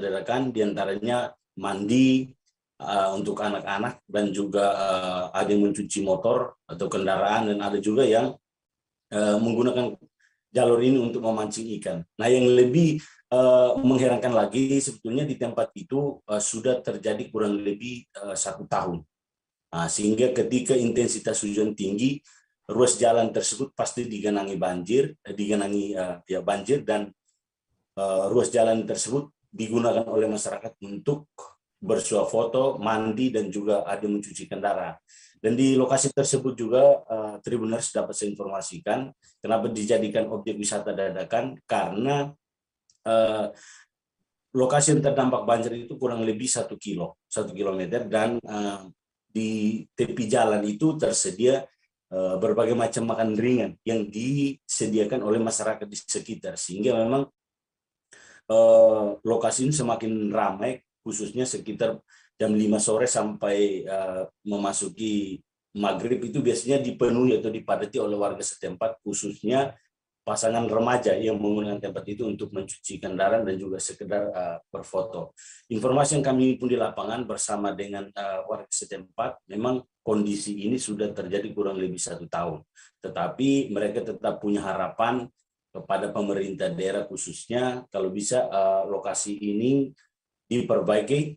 dadakan, diantaranya mandi untuk anak-anak, dan juga ada yang mencuci motor atau kendaraan, dan ada juga yang menggunakan jalur ini untuk memancing ikan. Nah, yang lebih mengherankan lagi sebetulnya di tempat itu sudah terjadi kurang lebih 1 tahun. Nah, sehingga ketika intensitas hujan tinggi, ruas jalan tersebut pasti digenangi banjir, dan ruas jalan tersebut digunakan oleh masyarakat untuk bersuah foto, mandi, dan juga ada mencuci kendaraan. Dan di lokasi tersebut juga Tribuners dapat saya informasikan kenapa dijadikan objek wisata dadakan, karena lokasi yang terdampak banjir itu kurang lebih 1 kilometer, dan di tepi jalan itu tersedia berbagai macam makan ringan yang disediakan oleh masyarakat di sekitar, sehingga memang lokasi ini semakin ramai, khususnya sekitar jam 5 sore sampai memasuki maghrib itu biasanya dipenuhi atau dipadati oleh warga setempat, khususnya pasangan remaja yang menggunakan tempat itu untuk mencuci kendaraan dan juga sekedar berfoto. Informasi yang kami pun di lapangan bersama dengan warga setempat, memang kondisi ini sudah terjadi kurang lebih 1 tahun. Tetapi mereka tetap punya harapan kepada pemerintah daerah, khususnya kalau bisa lokasi ini diperbaiki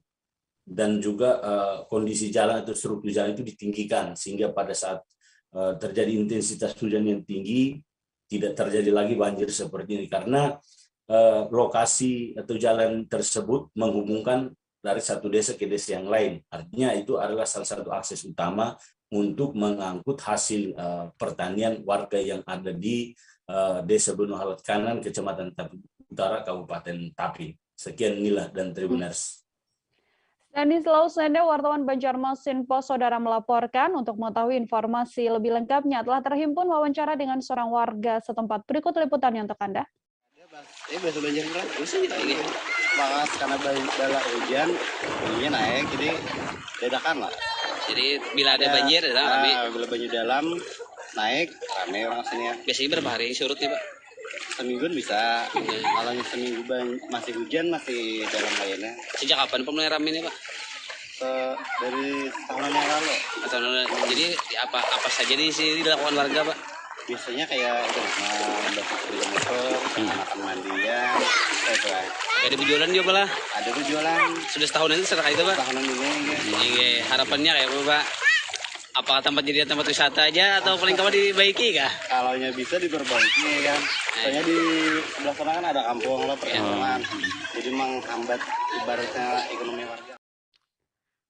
dan juga kondisi jalan atau struktur jalan itu ditinggikan, sehingga pada saat terjadi intensitas hujan yang tinggi tidak terjadi lagi banjir seperti ini, karena lokasi atau jalan tersebut menghubungkan dari satu desa ke desa yang lain. Artinya itu adalah salah satu akses utama untuk mengangkut hasil pertanian warga yang ada di Desa Benu Halat Kanan, Kecamatan Tapin Utara, Kabupaten Tapin. Sekian Nila dan Tribuners. Stanislaus Sende, wartawan Banjarmasin Pos, saudara melaporkan. Untuk mengetahui informasi lebih lengkapnya telah terhimpun wawancara dengan seorang warga setempat. Berikut liputannya untuk Anda. Ini biasa banjir berat, ini banget karena bala hujan, ininya naik, jadi dadakan lah. Jadi bila ada banjir, bila banjir dalam naik, rame orang sini ya. Biasanya berapa hari surut ya Pak? Seminggu bisa, kalau seminggu masih hujan, masih dalam lainnya. Sejak kapan mulai rame ini Pak? Dari tahunan yang lalu. Jadi apa saja di sini dilakukan warga Pak? Biasanya kayak itu, beli motor, makan mandian, itu lah. Ada berjualan juga lah? Ada berjualan. Sudah setahunan itu setelah itu Pak? Setahunan ini. Iya. Harapannya kayak apa Pak? Apakah tempat jadi tempat wisata aja atau paling kapan dibaiki kah? Kalau bisa diperbaiki kan. Soalnya di sebelah sana kan ada kampung lah, perkampungan. Jadi menghambat ibaratnya ekonomi warga.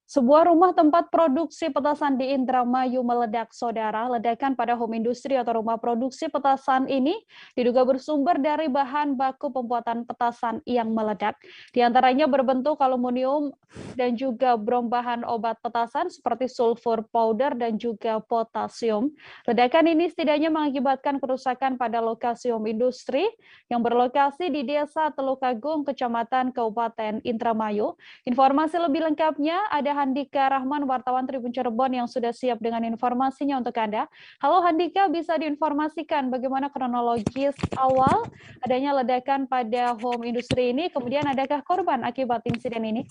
Sebuah rumah tempat produksi petasan di Indramayu meledak, saudara. Ledakan pada home industry atau rumah produksi petasan ini diduga bersumber dari bahan baku pembuatan petasan yang meledak. Di antaranya berbentuk aluminium dan juga brom bahan obat petasan seperti sulfur powder dan juga potasium. Ledakan ini setidaknya mengakibatkan kerusakan pada lokasi home industry yang berlokasi di Desa Teluk Agung, Kecamatan Kabupaten Indramayu. Informasi lebih lengkapnya ada Handika Rahman, wartawan Tribun Cirebon yang sudah siap dengan informasinya untuk Anda. Halo Handika, bisa diinformasikan bagaimana kronologis awal adanya ledakan pada home industry ini, kemudian adakah korban akibat insiden ini?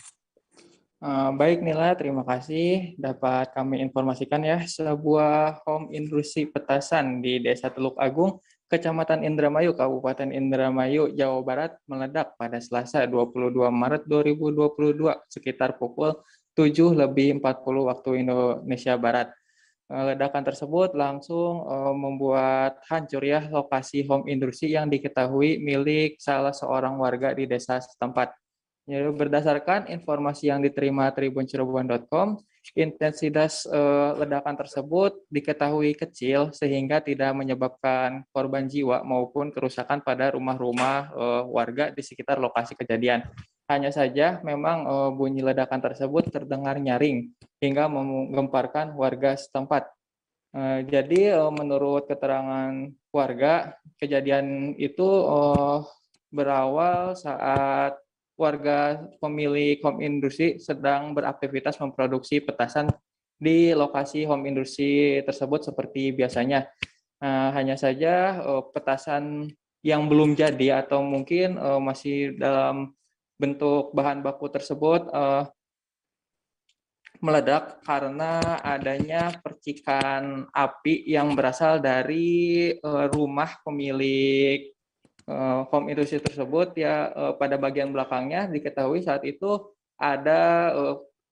Baik Nila, terima kasih. Dapat kami informasikan ya, sebuah home industry petasan di Desa Teluk Agung, Kecamatan Indramayu, Kabupaten Indramayu, Jawa Barat meledak pada Selasa 22 Maret 2022 sekitar pukul 7:40 waktu Indonesia Barat. Ledakan tersebut langsung membuat hancur ya lokasi home industry yang diketahui milik salah seorang warga di desa setempat. Jadi, berdasarkan informasi yang diterima tribuncirebon.com, intensitas ledakan tersebut diketahui kecil sehingga tidak menyebabkan korban jiwa maupun kerusakan pada rumah-rumah warga di sekitar lokasi kejadian. Hanya saja memang bunyi ledakan tersebut terdengar nyaring hingga menggemparkan warga setempat. Jadi menurut keterangan warga, kejadian itu berawal saat warga pemilik home industry sedang beraktivitas memproduksi petasan di lokasi home industry tersebut seperti biasanya. Hanya saja petasan yang belum jadi atau mungkin masih dalam bentuk bahan baku tersebut meledak karena adanya percikan api yang berasal dari rumah pemilik home industry tersebut ya. Pada bagian belakangnya diketahui saat itu ada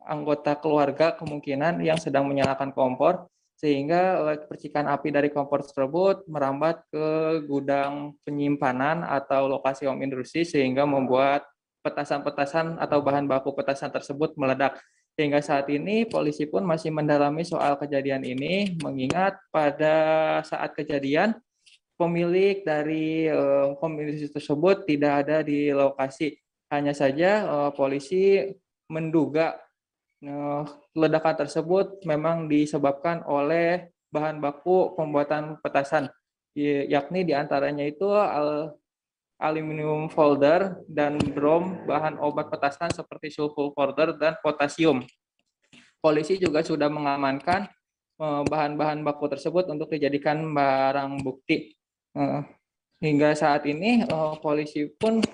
anggota keluarga kemungkinan yang sedang menyalakan kompor, sehingga percikan api dari kompor tersebut merambat ke gudang penyimpanan atau lokasi home industry sehingga membuat petasan-petasan atau bahan baku petasan tersebut meledak. Hingga saat ini polisi pun masih mendalami soal kejadian ini, mengingat pada saat kejadian pemilik dari home industry tersebut tidak ada di lokasi. Hanya saja polisi menduga ledakan tersebut memang disebabkan oleh bahan baku pembuatan petasan, yakni diantaranya itu aluminium powder dan brom bahan obat petasan seperti sulfur powder dan potasium. Polisi juga sudah mengamankan bahan-bahan baku tersebut untuk dijadikan barang bukti. Hingga saat ini polisi pun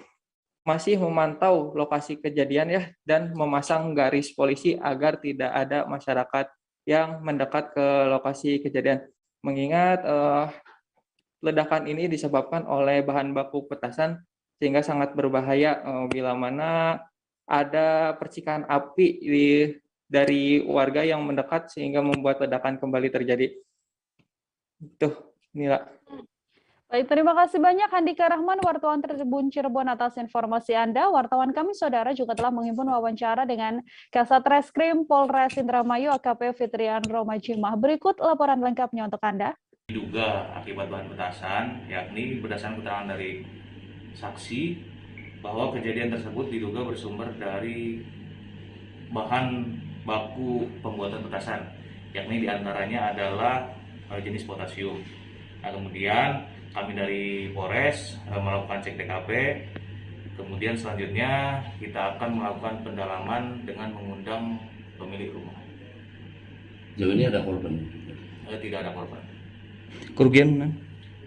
masih memantau lokasi kejadian ya dan memasang garis polisi agar tidak ada masyarakat yang mendekat ke lokasi kejadian. Mengingat ledakan ini disebabkan oleh bahan baku petasan sehingga sangat berbahaya bila mana ada percikan api dari warga yang mendekat sehingga membuat ledakan kembali terjadi. Itu, Nila. Baik, terima kasih banyak Handika Rahman, wartawan Tribun Cirebon atas informasi Anda. Wartawan kami, saudara, juga telah menghimpun wawancara dengan Kasat Reskrim Polres Indramayu AKP Fitrian Romajimah. Berikut laporan lengkapnya untuk Anda. Diduga akibat bahan petasan, yakni berdasarkan keterangan dari saksi bahwa kejadian tersebut diduga bersumber dari bahan baku pembuatan petasan, yakni diantaranya adalah jenis potasium. Nah, kemudian kami dari Polres melakukan cek TKP, kemudian selanjutnya kita akan melakukan pendalaman dengan mengundang pemilik rumah. Jauh ini ada korban? Tidak ada korban. Kerugian?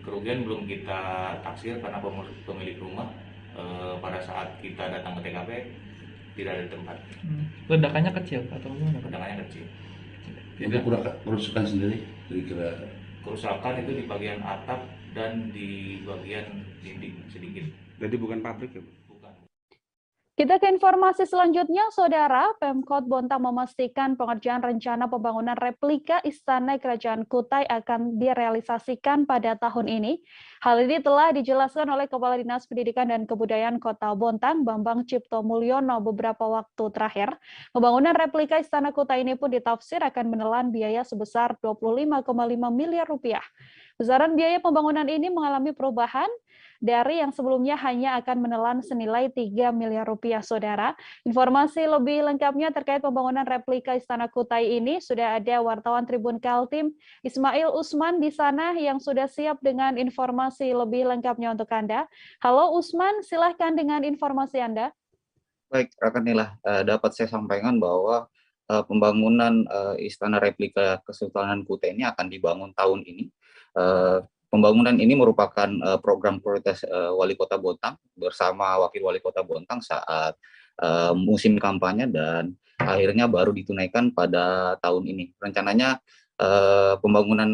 Kerugian belum kita taksir karena pemilik rumah pada saat kita datang ke TKP tidak ada di tempat. Ledakannya kecil atau gimana? Ledakannya kecil. Itu kerusakan sendiri? Kira-kira kerusakan itu di bagian atap dan di bagian dinding sedikit. Jadi bukan pabrik ya? Bukan. Kita ke informasi selanjutnya, Saudara. Pemkot Bontang memastikan pengerjaan rencana pembangunan replika Istana Kerajaan Kutai akan direalisasikan pada tahun ini. Hal ini telah dijelaskan oleh Kepala Dinas Pendidikan dan Kebudayaan Kota Bontang, Bambang Cipto Mulyono, beberapa waktu terakhir. Pembangunan replika Istana Kutai ini pun ditafsir akan menelan biaya sebesar 25,5 miliar rupiah. Besaran biaya pembangunan ini mengalami perubahan dari yang sebelumnya hanya akan menelan senilai 3 miliar rupiah, Saudara. Informasi lebih lengkapnya terkait pembangunan replika Istana Kutai ini sudah ada wartawan Tribun Kaltim Ismail Usman di sana yang sudah siap dengan informasi lebih lengkapnya untuk Anda. Halo Usman, silahkan dengan informasi Anda. Baik, rekan Nila, dapat saya sampaikan bahwa pembangunan Istana Replika Kesultanan Kutai ini akan dibangun tahun ini. Pembangunan ini merupakan program prioritas Wali Kota Bontang bersama Wakil Wali Kota Bontang saat musim kampanye dan akhirnya baru ditunaikan pada tahun ini. Rencananya pembangunan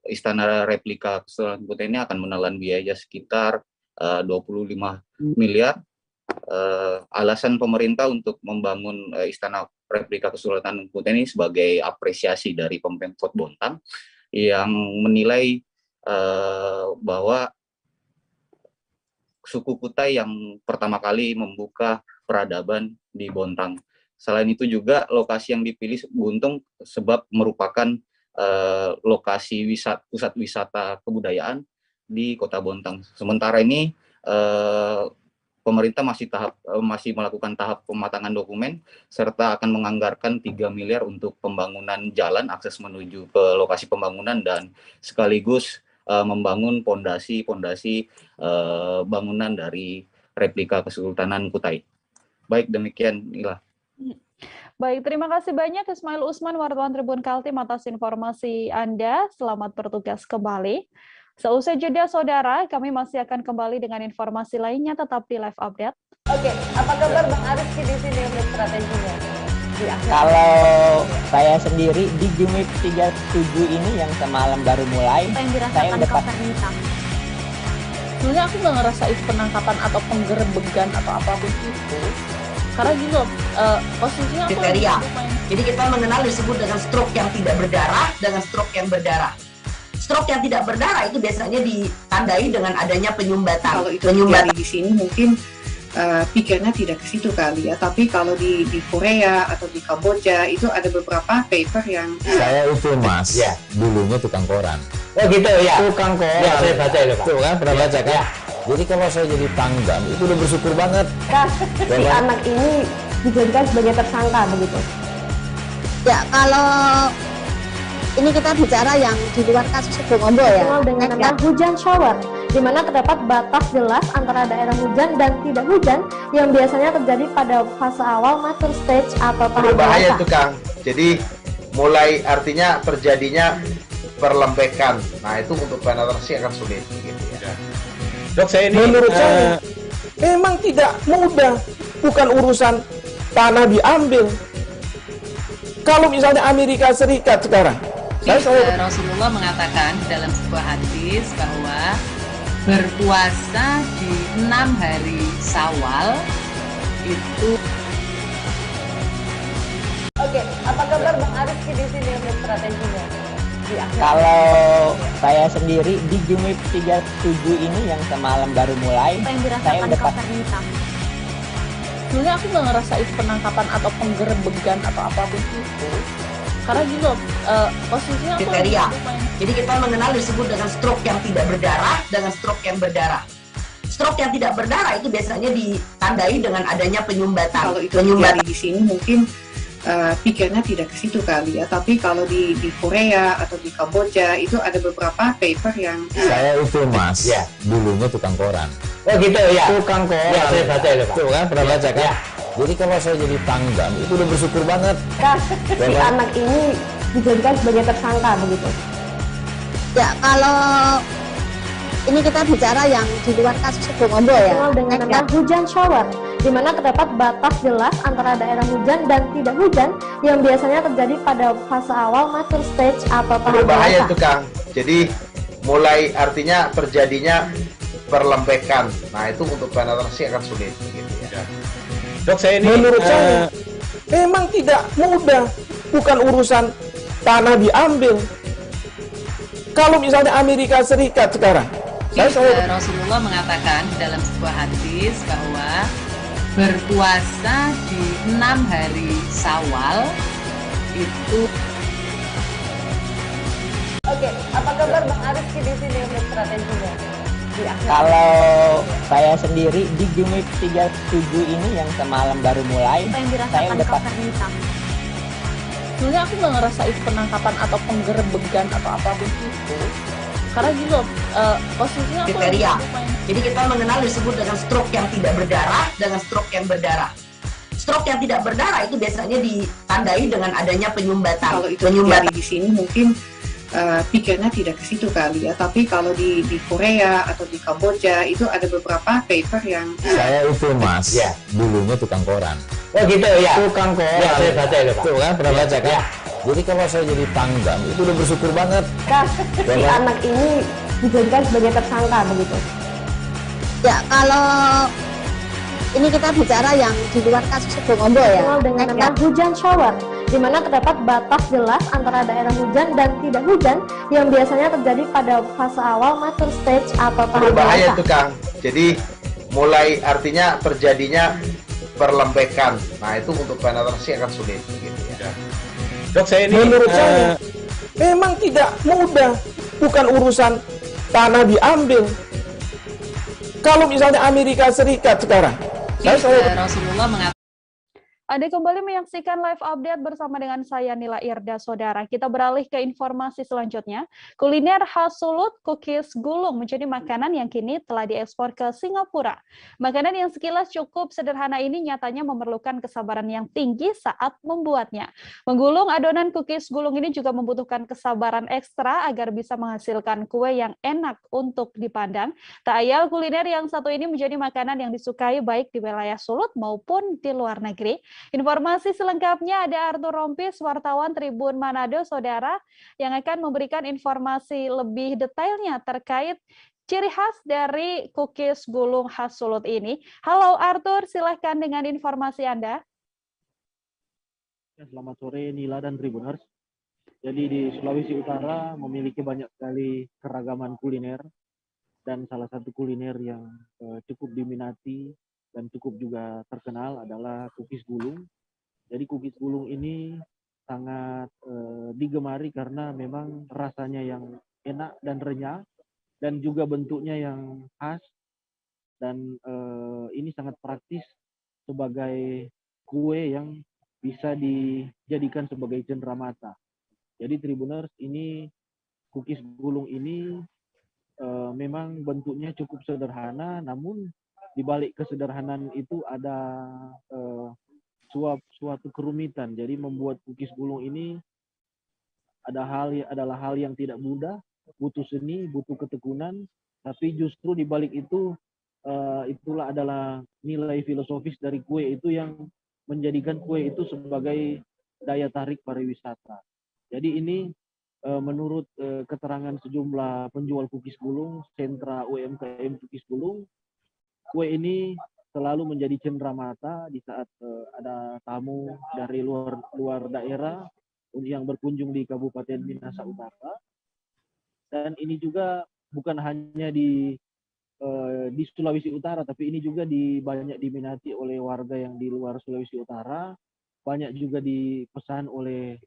Istana Replika Kesultanan Kutai ini akan menelan biaya sekitar 25 miliar. Alasan pemerintah untuk membangun Istana Replika Kesultanan Kutai ini sebagai apresiasi dari Pemkot Bontang yang menilai bahwa suku Kutai yang pertama kali membuka peradaban di Bontang. Selain itu juga lokasi yang dipilih Buntung sebab merupakan lokasi pusat wisata kebudayaan di Kota Bontang. Sementara ini pemerintah masih melakukan tahap pematangan dokumen serta akan menganggarkan 3 miliar untuk pembangunan jalan akses menuju ke lokasi pembangunan dan sekaligus membangun pondasi bangunan dari replika Kesultanan Kutai. Baik, demikian Nila. Baik, terima kasih banyak Ismail Usman, wartawan Tribun Kaltim atas informasi Anda. Selamat bertugas kembali. Seusai jeda, Saudara, kami masih akan kembali dengan informasi lainnya, tetap di Live Update. Oke, apa kabar Bang Ariski di sini untuk strateginya? Kalau saya sendiri di Gimik 37 ini yang semalam baru mulai, saya udah sebenarnya aku nggak ngerasa itu penangkapan atau penggerebegan atau apapun itu. Karena gitu, posisinya aku kriteria. Jadi kita mengenal disebut dengan stroke yang tidak berdarah dengan stroke yang berdarah. Stroke yang tidak berdarah itu biasanya ditandai dengan adanya penyumbatan. Kalau itu terjadi di sini mungkin pikirnya tidak ke situ kali ya. Tapi kalau di Korea atau di Kamboja itu ada beberapa paper yang saya itu Mas, ya, dulunya tukang koran. Oh gitu ya. Tukang koran. Ya, saya baca itu Pak. Tuh kan pernah baca kan? Ya. Jadi kalau saya jadi tanggam itu udah bersyukur banget. Si anak ini dijadikan sebagai tersangka begitu. Ya, kalau ini kita bicara yang di luar kasus Sebongombo ya. Dengan nama hujan shower, di mana terdapat batas jelas antara daerah hujan dan tidak hujan yang biasanya terjadi pada fase awal mature stage atau tahap berbahaya itu Kang. Jadi mulai artinya terjadinya perlembekan. Nah itu untuk penetrasi akan sulit gitu ya. Dok, saya ini menurut saya memang tidak mudah, bukan urusan tanah diambil. Kalau misalnya Amerika Serikat sekarang, Rasulullah mengatakan dalam sebuah hadis bahwa berpuasa di 6 hari Syawal itu. Oke, apa kabar Bang Ariski di sini untuk strateginya? Kalau saya sendiri di Gimik 37 ini yang semalam baru mulai, saya udah sebenarnya aku nggak ngerasa itu penangkapan atau penggerebegan atau apapun itu, karena gini loh, posisinya aku kriteria. Jadi kita mengenal disebut dengan stroke yang tidak berdarah dengan stroke yang berdarah. Stroke yang tidak berdarah itu biasanya ditandai dengan adanya penyumbatan. Kalau itu terjadi di sini mungkin pikirnya tidak ke situ kali ya, tapi kalau di Korea atau di Kamboja itu ada beberapa paper yang Saya itu mas, dulunya tukang koran. Oh gitu ya. Tukang koran. Ya, saya baca itu Pak. Tuh kan, pernah baca kan? Ya. Jadi kalau saya jadi tanggam, itu udah bersyukur banget. Si anak ini dijadikan sebagai tersangka begitu. Ya, kalau ini kita bicara yang di luar kasus Sebongombo ya. Dengan nama hujan shower, di mana terdapat batas jelas antara daerah hujan dan tidak hujan yang biasanya terjadi pada fase awal mature stage atau tahap Berbahaya dewasa. tuh Kang. Jadi mulai artinya terjadinya perlembekan. Nah itu untuk penetrasi akan sulit gitu ya. Dok, saya ini menurut saya memang tidak mudah, bukan urusan tanah diambil. Kalau misalnya Amerika Serikat sekarang, Rasulullah mengatakan dalam sebuah hadis bahwa berpuasa di 6 hari Syawal itu. Oke, apa kabar Bang Arief di sini untuk strateginya? Kalau saya sendiri di Gimik 37 ini yang semalam baru mulai, saya udah sebenarnya aku nggak ngerasa itu penangkapan atau penggerebegan atau apapun itu, karena gini loh, posisinya aku kriteria. Jadi kita mengenal disebut dengan stroke yang tidak berdarah dengan stroke yang berdarah. Stroke yang tidak berdarah itu biasanya ditandai dengan adanya penyumbatan. Kalau itu terjadi di sini mungkin pikirnya tidak ke situ kali ya, tapi kalau di Korea atau di Kamboja itu ada beberapa paper yang Saya itu mas, dulunya tukang koran. Oh gitu ya. Tukang koran. Ya, saya baca itu Pak. Tuh kan, pernah baca kan? Jadi kalau saya jadi tanggam, itu udah bersyukur banget. Si anak ini dijadikan sebagai tersangka begitu. Ya, kalau ini kita bicara yang di luar kasus Sebongombo ya. Dengan nama hujan shower, di mana terdapat batas jelas antara daerah hujan dan tidak hujan yang biasanya terjadi pada fase awal mature stage atau tahap Berbahaya dewasa. tuh Kang. Jadi mulai artinya terjadinya perlembekan. Nah itu untuk penetrasi akan sulit gitu ya. Dok, saya ini menurut saya memang tidak mudah, bukan urusan tanah diambil. Kalau misalnya Amerika Serikat sekarang, Rasulullah mengatakan. Anda kembali menyaksikan live update bersama dengan saya Nila Irda, saudara. Kita beralih ke informasi selanjutnya. Kuliner khas Sulut, cookies gulung menjadi makanan yang kini telah diekspor ke Singapura. Makanan yang sekilas cukup sederhana ini nyatanya memerlukan kesabaran yang tinggi saat membuatnya. Menggulung adonan cookies gulung ini juga membutuhkan kesabaran ekstra agar bisa menghasilkan kue yang enak untuk dipandang. Tak ayal kuliner yang satu ini menjadi makanan yang disukai baik di wilayah Sulut maupun di luar negeri. Informasi selengkapnya ada Arthur Rompis, wartawan Tribun Manado, saudara, yang akan memberikan informasi lebih detailnya terkait ciri khas dari cookies gulung khas Sulut ini. Halo Arthur, silahkan dengan informasi Anda. Selamat sore Nila dan Tribuners. Jadi di Sulawesi Utara memiliki banyak sekali keragaman kuliner, dan salah satu kuliner yang cukup diminati dan cukup juga terkenal adalah cookies gulung. Jadi cookies gulung ini sangat digemari karena memang rasanya yang enak dan renyah, dan juga bentuknya yang khas, dan ini sangat praktis sebagai kue yang bisa dijadikan sebagai cenderamata. Jadi Tribuners, ini cookies gulung ini memang bentuknya cukup sederhana, namun di balik kesederhanaan itu ada suatu kerumitan. Jadi membuat cookies gulung ini adalah hal yang tidak mudah, butuh seni, butuh ketekunan, tapi justru di balik itu itulah adalah nilai filosofis dari kue itu yang menjadikan kue itu sebagai daya tarik pariwisata. Jadi ini menurut keterangan sejumlah penjual cookies gulung, sentra UMKM cookies gulung, kue ini selalu menjadi cenderamata di saat ada tamu dari luar daerah yang berkunjung di Kabupaten Minahasa Utara. Dan ini juga bukan hanya di Sulawesi Utara, tapi ini juga banyak diminati oleh warga yang di luar Sulawesi Utara, banyak juga dipesan oleh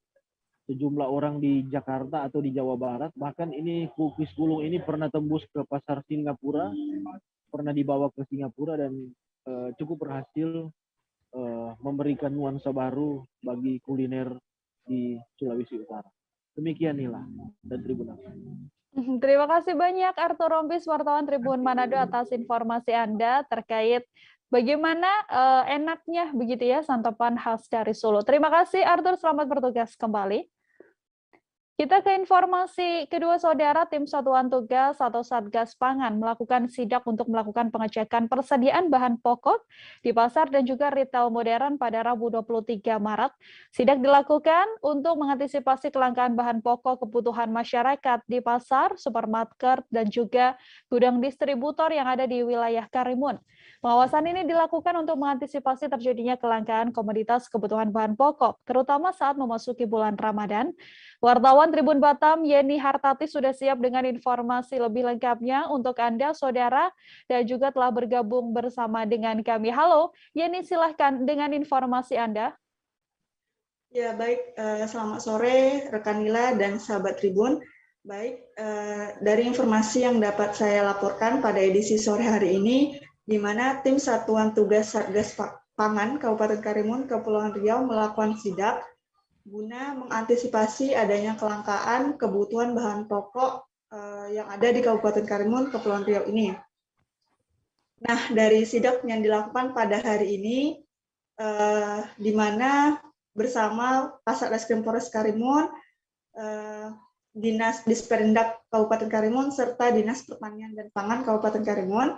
sejumlah orang di Jakarta atau di Jawa Barat. Bahkan ini kukis gulung ini pernah tembus ke pasar Singapura, pernah dibawa ke Singapura dan cukup berhasil memberikan nuansa baru bagi kuliner di Sulawesi Utara. Demikian Nila dan Tribuners. Terima kasih banyak Arthur Rompis, wartawan Tribun Manado, atas informasi Anda terkait bagaimana enaknya begitu ya santapan khas dari Solo. Terima kasih Arthur, selamat bertugas kembali. Kita ke informasi kedua, saudara. Tim Satuan Tugas atau Satgas Pangan melakukan sidak untuk melakukan pengecekan persediaan bahan pokok di pasar dan juga retail modern pada Rabu 23 Maret. Sidak dilakukan untuk mengantisipasi kelangkaan bahan pokok kebutuhan masyarakat di pasar, supermarket, dan juga gudang distributor yang ada di wilayah Karimun. Pengawasan ini dilakukan untuk mengantisipasi terjadinya kelangkaan komoditas kebutuhan bahan pokok, terutama saat memasuki bulan Ramadan. Wartawan Tribun Batam, Yeni Hartati, sudah siap dengan informasi lebih lengkapnya untuk Anda, saudara, dan juga telah bergabung bersama dengan kami. Halo, Yeni, silahkan dengan informasi Anda. Ya, baik. Selamat sore, rekan Nila dan sahabat Tribun. Baik, dari informasi yang dapat saya laporkan pada edisi sore hari ini, di mana tim Satuan Tugas Satgas Pangan Kabupaten Karimun, Kepulauan Riau melakukan sidak guna mengantisipasi adanya kelangkaan kebutuhan bahan pokok yang ada di Kabupaten Karimun, Kepulauan Riau ini. Nah, dari sidak yang dilakukan pada hari ini, di mana bersama Kasat Reskrim Polres Karimun, Dinas Disperindak Kabupaten Karimun, serta Dinas Pertanian dan Pangan Kabupaten Karimun,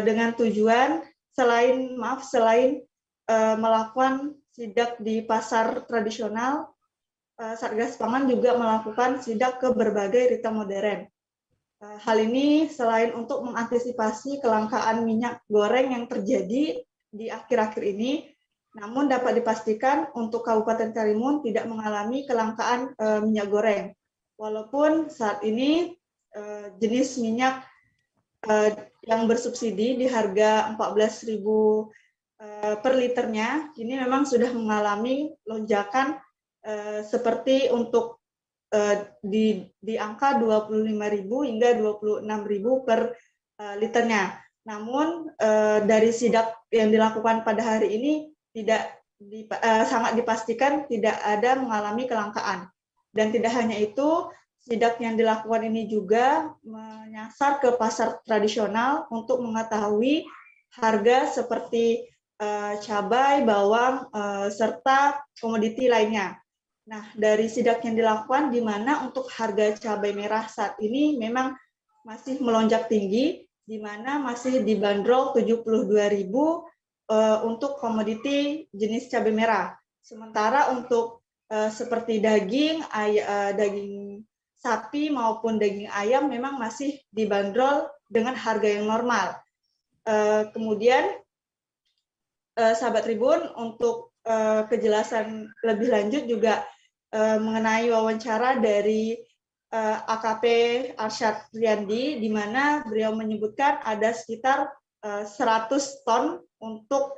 dengan tujuan selain melakukan sidak di pasar tradisional, Satgas Pangan juga melakukan sidak ke berbagai retail modern. Hal ini selain untuk mengantisipasi kelangkaan minyak goreng yang terjadi di akhir-akhir ini, namun dapat dipastikan untuk Kabupaten Karimun tidak mengalami kelangkaan minyak goreng. Walaupun saat ini jenis minyak yang bersubsidi di harga 14.000 per liternya, ini memang sudah mengalami lonjakan seperti untuk di angka 25.000 hingga 26.000 per liternya. Namun dari sidak yang dilakukan pada hari ini sangat dipastikan tidak ada mengalami kelangkaan. Dan tidak hanya itu, sidak yang dilakukan ini juga menyasar ke pasar tradisional untuk mengetahui harga seperti cabai, bawang, serta komoditi lainnya. Nah, dari sidak yang dilakukan, di mana untuk harga cabai merah saat ini memang masih melonjak tinggi, di mana masih dibanderol 72.000 untuk komoditi jenis cabai merah. Sementara untuk seperti daging sapi maupun daging ayam memang masih dibanderol dengan harga yang normal. Kemudian sahabat Tribun, untuk kejelasan lebih lanjut juga mengenai wawancara dari AKP Arsyad Riyandi, di mana beliau menyebutkan ada sekitar 100 ton untuk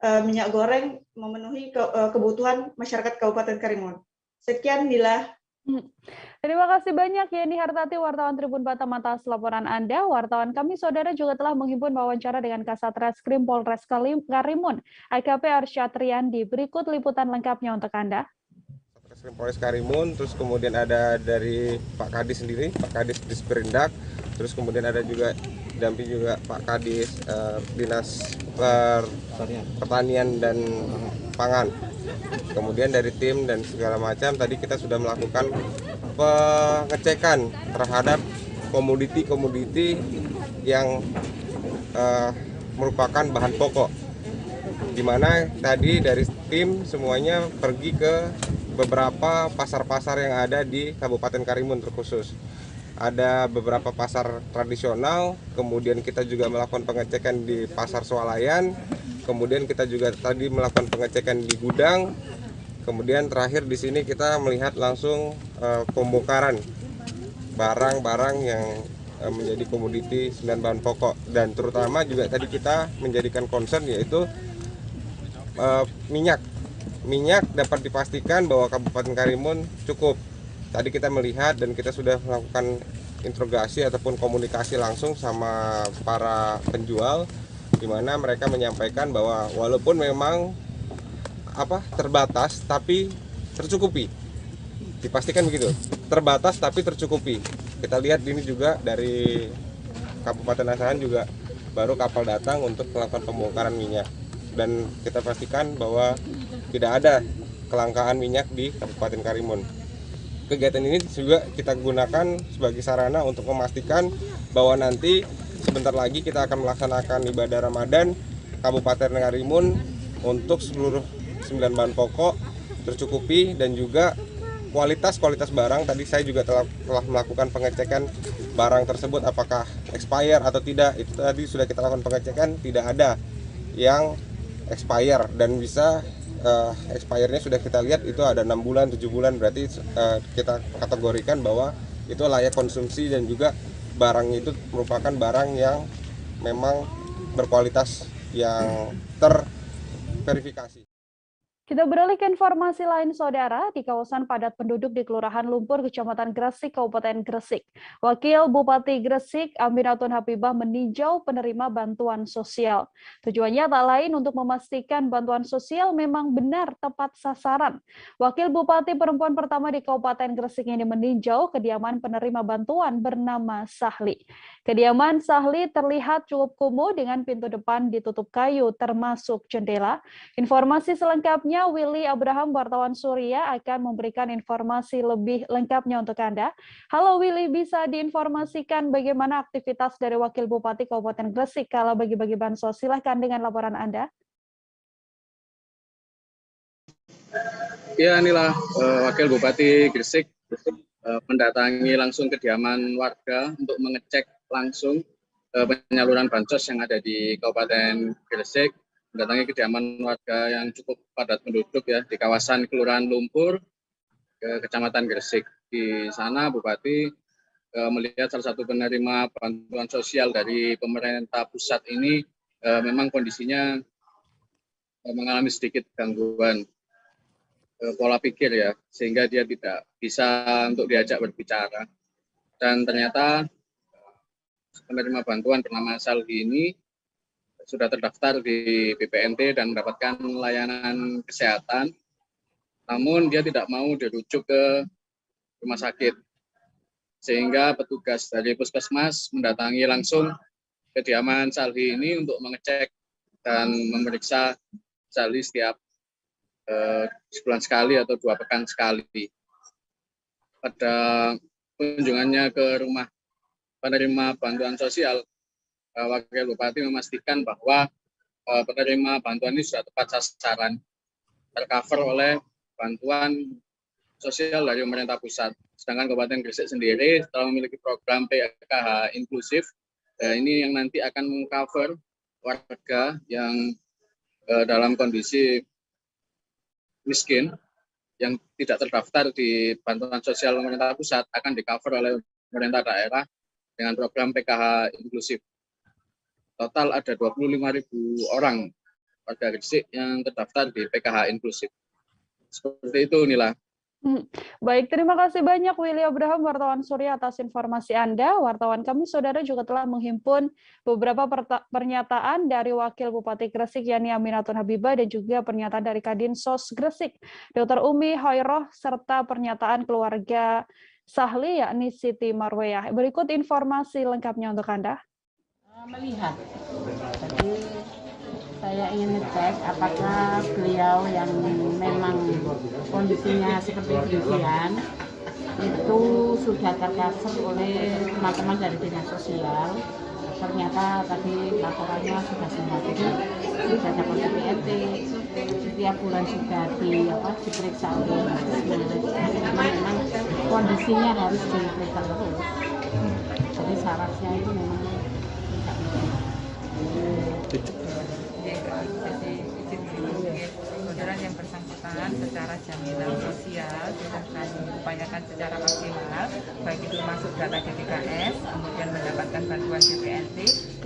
minyak goreng memenuhi kebutuhan masyarakat Kabupaten Karimun. Sekian, Nila. Terima kasih banyak Yeni Hartati, wartawan Tribun Batam, atas laporan Anda. Wartawan kami, saudara, juga telah menghimpun wawancara dengan Kasat Reskrim Polres Karimun, AKP Arsyad Riyandi. Berikut liputan lengkapnya untuk Anda. Reskrim Polres Karimun, terus kemudian ada dari Pak Kadis sendiri, Pak Kadis Disperindak, terus kemudian ada juga didampingi juga Pak Kadis Dinas Pertanian dan Pangan. Kemudian dari tim dan segala macam, tadi kita sudah melakukan pengecekan terhadap komoditi-komoditi yang merupakan bahan pokok, di mana tadi dari tim semuanya pergi ke beberapa pasar-pasar yang ada di Kabupaten Karimun terkhusus. Ada beberapa pasar tradisional, kemudian kita juga melakukan pengecekan di Pasar Swalayan, kemudian kita juga tadi melakukan pengecekan di gudang, Kemudian terakhir di sini kita melihat langsung pembongkaran barang-barang yang menjadi komoditi 9 bahan pokok, dan terutama juga tadi kita menjadikan concern yaitu minyak dapat dipastikan bahwa Kabupaten Karimun cukup. Tadi kita melihat dan kita sudah melakukan interogasi ataupun komunikasi langsung sama para penjual, di mana mereka menyampaikan bahwa walaupun memang terbatas tapi tercukupi. Dipastikan begitu, terbatas tapi tercukupi. Kita lihat ini juga dari Kabupaten Asahan juga baru kapal datang untuk melakukan pembongkaran minyak, dan kita pastikan bahwa tidak ada kelangkaan minyak di Kabupaten Karimun. Kegiatan ini juga kita gunakan sebagai sarana untuk memastikan bahwa nanti sebentar lagi kita akan melaksanakan ibadah Ramadan Kabupaten Karimun untuk seluruh 9 bahan pokok tercukupi, dan juga kualitas barang. Tadi saya juga telah melakukan pengecekan barang tersebut apakah expired atau tidak. Itu tadi sudah kita lakukan pengecekan, tidak ada yang expired, dan bisa expirednya sudah kita lihat itu ada 6 bulan, 7 bulan, berarti kita kategorikan bahwa itu layak konsumsi, dan juga barang itu merupakan barang yang memang berkualitas yang terverifikasi. Kita beralih ke informasi lain, Saudara. Di kawasan padat penduduk di Kelurahan Lumpur, Kecamatan Gresik, Kabupaten Gresik, Wakil Bupati Gresik, Aminatun Habibah, meninjau penerima bantuan sosial. Tujuannya tak lain untuk memastikan bantuan sosial memang benar tepat sasaran. Wakil Bupati perempuan pertama di Kabupaten Gresik ini meninjau kediaman penerima bantuan bernama Sahli. Kediaman Sahli terlihat cukup kumuh dengan pintu depan ditutup kayu termasuk jendela. Informasi selengkapnya Willy Abraham, wartawan Surya, akan memberikan informasi lebih lengkapnya untuk Anda. Halo Willy, bisa diinformasikan bagaimana aktivitas dari Wakil Bupati Kabupaten Gresik kala bagi-bagi bansos? Silahkan dengan laporan Anda. Ya, inilah Wakil Bupati Gresik mendatangi langsung kediaman warga untuk mengecek langsung penyaluran bansos yang ada di Kabupaten Gresik. Mendatangi kediaman warga yang cukup padat penduduk ya di kawasan Kelurahan Lumpur, Kecamatan Gresik. Di sana Bupati melihat salah satu penerima bantuan sosial dari pemerintah pusat ini memang kondisinya mengalami sedikit gangguan pola pikir ya, sehingga dia tidak bisa untuk diajak berbicara. Dan ternyata penerima bantuan bernama Salhi ini sudah terdaftar di BPNT dan mendapatkan layanan kesehatan, namun dia tidak mau dirujuk ke rumah sakit, sehingga petugas dari Puskesmas mendatangi langsung kediaman Salhi ini untuk mengecek dan memeriksa Salhi setiap sebulan sekali atau 2 pekan sekali. Pada kunjungannya ke rumah penerima bantuan sosial, Wakil Bupati memastikan bahwa penerima bantuan ini sudah tepat sasaran, tercover oleh bantuan sosial dari pemerintah pusat. Sedangkan Kabupaten Gresik sendiri telah memiliki program PKH inklusif, ini yang nanti akan mengcover warga yang dalam kondisi miskin, yang tidak terdaftar di bantuan sosial pemerintah pusat, akan di-cover oleh pemerintah daerah dengan program PKH inklusif. Total ada 25.000 orang warga Gresik yang terdaftar di PKH inklusif. Seperti itu, Nila. Baik, terima kasih banyak Willy Abraham, wartawan Surya, atas informasi Anda. Wartawan kami, Saudara, juga telah menghimpun beberapa pernyataan dari Wakil Bupati Gresik, yakni Aminatun Habibah, dan juga pernyataan dari Kadinsos Gresik, Dr. Umi Hoiroh, serta pernyataan keluarga Sahli, yakni Siti Marweyah. Berikut informasi lengkapnya untuk Anda. Melihat, jadi saya ingin ngecek apakah beliau yang memang kondisinya seperti demikian itu sudah tercover oleh teman-teman dari dinas sosial. Ternyata tadi laporannya sudah semua, jadi sudah dapat BPNT, setiap bulan sudah diperiksa oleh memang kondisinya harus diperiksa terus. Jadi syaratnya itu memang jadi izin yang bersangkutan upayakan secara jaminan sosial sudah kami upayakan secara maksimal, baik itu masuk data DTKS, kemudian mendapatkan bantuan BPNT,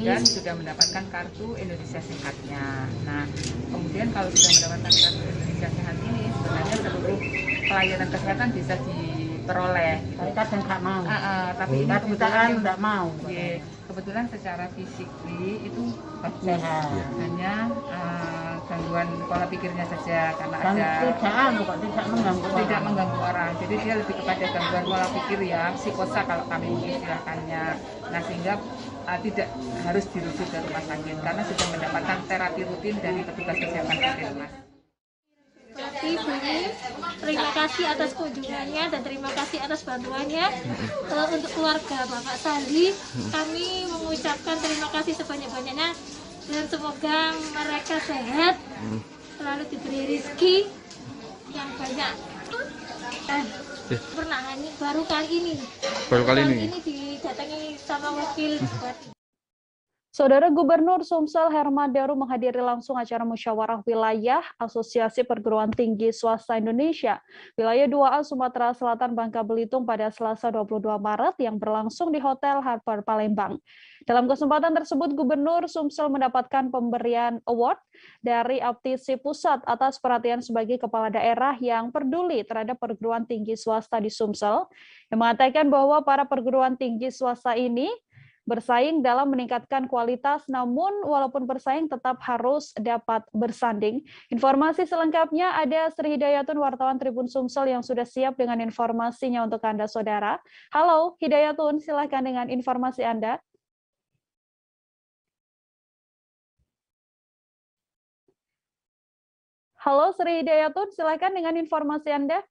dan sudah mendapatkan kartu Indonesia Sehatnya. Nah, kemudian kalau sudah mendapatkan kartu Indonesia Sehat ini, sebenarnya seluruh pelayanan kesehatan bisa diperoleh. Tapi kadang nggak mau. Tapi ini kebetulan nggak mau. Kebetulan secara fisik itu bagus, sehat. hanya gangguan pola pikirnya saja karena Dan ada tidak mengganggu orang. Jadi dia lebih kepada gangguan pola pikir ya, psikosa kalau kami mengistilahkannya. Nah sehingga tidak harus dirujuk ke rumah sakit karena sudah mendapatkan terapi rutin dari petugas kesehatan puskesmas. Terima kasih atas kunjungannya dan terima kasih atas bantuannya. Untuk keluarga Bapak Sandi, kami mengucapkan terima kasih sebanyak-banyaknya dan semoga mereka sehat, selalu diberi rezeki yang banyak. Pernah baru kali ini didatangi sama wakil bupati. Saudara Gubernur Sumsel Herman Deru menghadiri langsung acara musyawarah wilayah Asosiasi Perguruan Tinggi Swasta Indonesia Wilayah 2A Sumatera Selatan Bangka Belitung pada Selasa 22 Maret yang berlangsung di Hotel Harper Palembang. Dalam kesempatan tersebut, Gubernur Sumsel mendapatkan pemberian award dari Aptisi Pusat atas perhatian sebagai kepala daerah yang peduli terhadap perguruan tinggi swasta di Sumsel, yang mengatakan bahwa para perguruan tinggi swasta ini bersaing dalam meningkatkan kualitas, namun walaupun bersaing tetap harus dapat bersanding. Informasi selengkapnya ada Sri Hidayatun, wartawan Tribun Sumsel yang sudah siap dengan informasinya untuk Anda, Saudara. Halo Hidayatun, silakan dengan informasi Anda. Halo Sri Hidayatun, silakan dengan informasi Anda.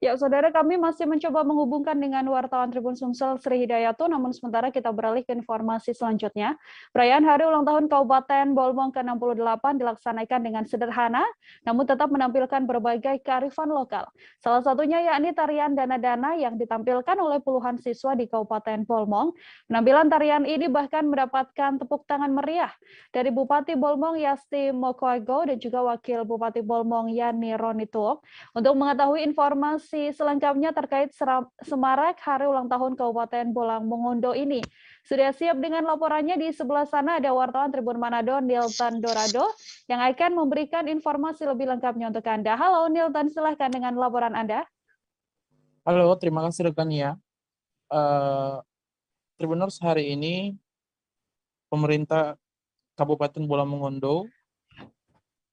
Ya, saudara, kami masih mencoba menghubungkan dengan wartawan Tribun Sumsel Sri Hidayatun, namun sementara kita beralih ke informasi selanjutnya. Perayaan Hari Ulang Tahun Kabupaten Bolmong ke-68 dilaksanakan dengan sederhana, namun tetap menampilkan berbagai kearifan lokal. Salah satunya yakni tarian dana-dana yang ditampilkan oleh puluhan siswa di Kabupaten Bolmong. Penampilan tarian ini bahkan mendapatkan tepuk tangan meriah dari Bupati Bolmong Yasti Mokoago dan juga Wakil Bupati Bolmong Yani Ronituok. Untuk mengetahui informasi selengkapnya terkait semarak Hari Ulang Tahun Kabupaten Bolang Mongondo ini, sudah siap dengan laporannya. Di sebelah sana ada wartawan Tribun Manado, Nilton Dorado, yang akan memberikan informasi lebih lengkapnya untuk Anda. Halo Nilton, silahkan dengan laporan Anda. Halo, terima kasih rekan ya. Tribuners, hari ini pemerintah Kabupaten Bolang Mongondo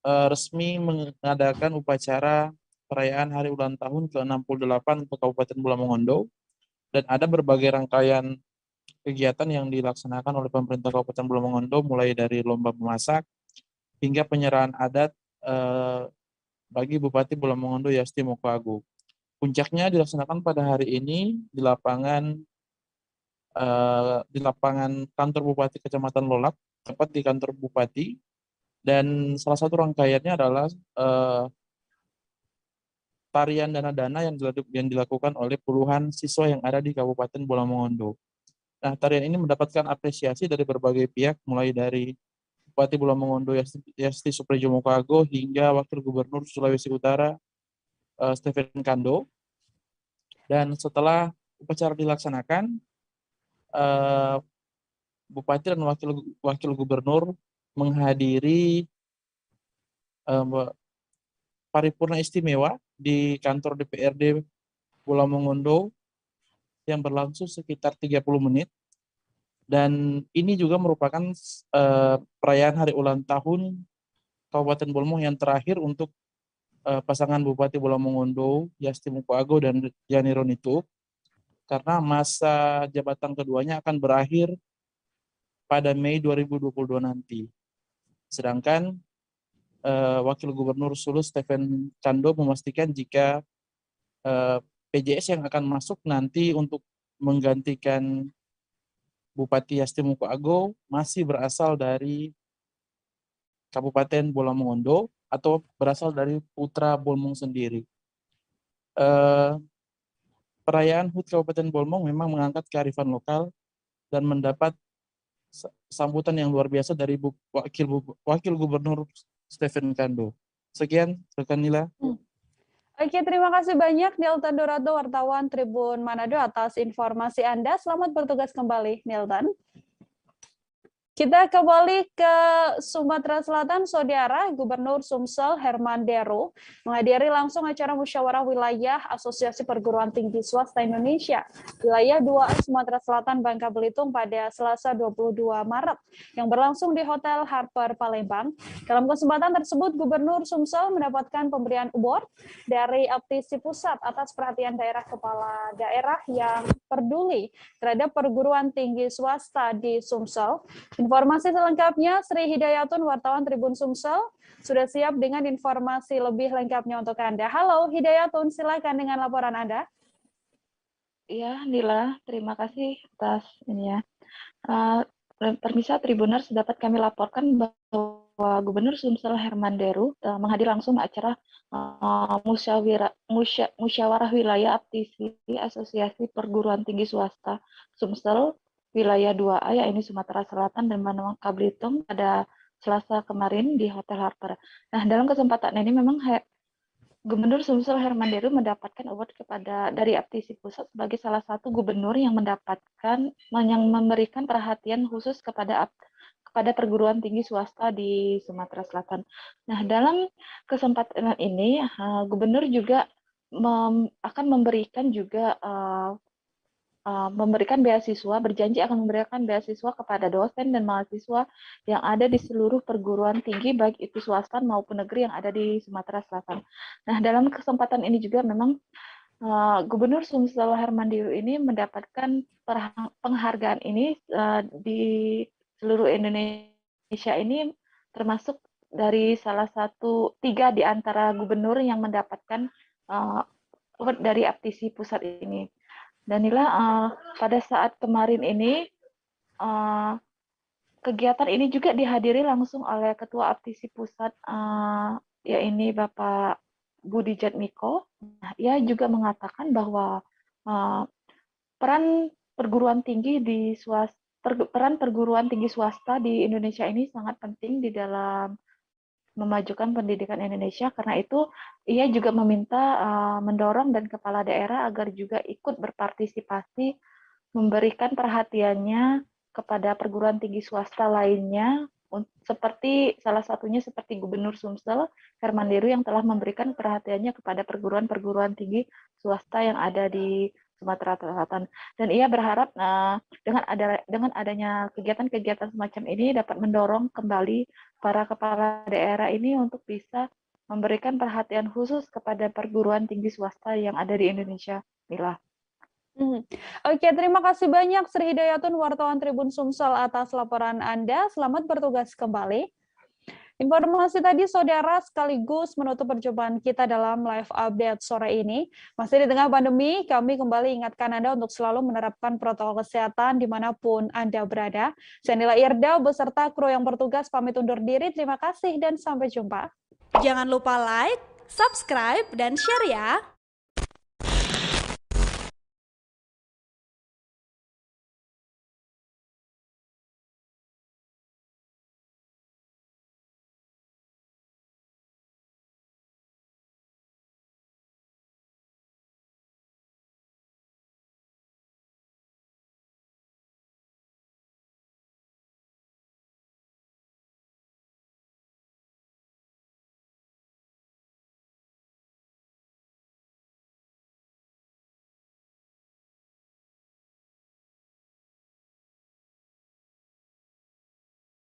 resmi mengadakan upacara perayaan Hari Ulang Tahun ke-68 untuk Kabupaten Bolang Mongondo, dan ada berbagai rangkaian kegiatan yang dilaksanakan oleh pemerintah Kabupaten Bolang Mongondo, mulai dari lomba memasak hingga penyerahan adat bagi Bupati Bolang Mongondo Yasti Mokoago. Puncaknya dilaksanakan pada hari ini di lapangan di lapangan kantor Bupati Kecamatan Lolak, tepat di kantor Bupati, dan salah satu rangkaiannya adalah tarian dana-dana yang dilakukan oleh puluhan siswa yang ada di Kabupaten Bola Mongondo. Nah, tarian ini mendapatkan apresiasi dari berbagai pihak, mulai dari Bupati Bola Mongondo Yasti Suprejo Mokago hingga Wakil Gubernur Sulawesi Utara Stephen Kando. Dan setelah upacara dilaksanakan, Bupati dan Wakil Gubernur menghadiri paripurna istimewa di kantor DPRD Bola Mongondo yang berlangsung sekitar 30 menit. Dan ini juga merupakan perayaan hari ulang tahun Kabupaten Bola Mongondo yang terakhir untuk pasangan Bupati Bola Mongondo Yasti Mokago dan Yani Ronituk, karena masa jabatan keduanya akan berakhir pada Mei 2022 nanti. Sedangkan Wakil Gubernur Sulu Stephen Kando memastikan jika PJS yang akan masuk nanti untuk menggantikan Bupati Yasti Mokago masih berasal dari Kabupaten Bola Mongondo atau berasal dari putra Bolmong sendiri. Perayaan HUT Kabupaten Bolmong memang mengangkat kearifan lokal dan mendapat sambutan yang luar biasa dari Wakil Gubernur Stephen Kando. Sekian, rekan Nila. Oke, terima kasih banyak Nilton Dorado, wartawan Tribun Manado atas informasi Anda. Selamat bertugas kembali, Nilton. Kita kembali ke Sumatera Selatan, Saudara. Gubernur Sumsel Herman Deru menghadiri langsung acara musyawarah wilayah Asosiasi Perguruan Tinggi Swasta Indonesia wilayah 2A Sumatera Selatan Bangka Belitung pada Selasa 22 Maret yang berlangsung di Hotel Harper Palembang. Dalam kesempatan tersebut, Gubernur Sumsel mendapatkan pemberian award dari Aptisi Pusat atas perhatian daerah kepala daerah yang peduli terhadap perguruan tinggi swasta di Sumsel. Informasi selengkapnya, Sri Hidayatun, wartawan Tribun Sumsel, sudah siap dengan informasi lebih lengkapnya untuk Anda. Halo Hidayatun, silakan dengan laporan Anda. Iya, Nila, terima kasih atas ini ya. Permisa Tribuners, dapat kami laporkan bahwa Gubernur Sumsel Herman Deru menghadiri langsung acara musyawarah wilayah Aptisi Asosiasi Perguruan Tinggi Swasta Sumsel wilayah 2A, yaitu Sumatera Selatan dan Bangka Belitung pada Selasa kemarin di Hotel Harper. Nah, dalam kesempatan ini memang Gubernur Sumsel Herman Deru mendapatkan award dari Aptisi Pusat sebagai salah satu gubernur yang memberikan perhatian khusus kepada perguruan tinggi swasta di Sumatera Selatan. Nah, dalam kesempatan ini gubernur juga akan memberikan juga berjanji akan memberikan beasiswa kepada dosen dan mahasiswa yang ada di seluruh perguruan tinggi, baik itu swasta maupun negeri yang ada di Sumatera Selatan. Nah, dalam kesempatan ini juga memang Gubernur Sumsel Herman Deru ini mendapatkan penghargaan ini di seluruh Indonesia ini, termasuk dari salah satu 3 di antara gubernur yang mendapatkan award dari Aptisi Pusat ini. Danila, pada saat kemarin ini, kegiatan ini juga dihadiri langsung oleh Ketua Aptisi Pusat, yaitu Bapak Budi Jatmiko. Nah, ia juga mengatakan bahwa peran perguruan tinggi swasta di Indonesia ini sangat penting di dalam memajukan pendidikan Indonesia. Karena itu ia juga meminta mendorong dan kepala daerah agar juga ikut berpartisipasi memberikan perhatiannya kepada perguruan tinggi swasta lainnya, seperti salah satunya seperti Gubernur Sumsel Herman Deru yang telah memberikan perhatiannya kepada perguruan tinggi swasta yang ada di Sumatera Selatan. Dan ia berharap dengan adanya kegiatan-kegiatan semacam ini dapat mendorong kembali para kepala daerah ini untuk bisa memberikan perhatian khusus kepada perguruan tinggi swasta yang ada di Indonesia. Mila. Oke, terima kasih banyak Sri Hidayatun, wartawan Tribun Sumsel atas laporan Anda. Selamat bertugas kembali. Informasi tadi, saudara, sekaligus menutup perjumpaan kita dalam live update sore ini. Masih di tengah pandemi, kami kembali ingatkan Anda untuk selalu menerapkan protokol kesehatan dimanapun Anda berada. Saya Nila Irda beserta kru yang bertugas pamit undur diri. Terima kasih dan sampai jumpa. Jangan lupa like, subscribe, dan share ya.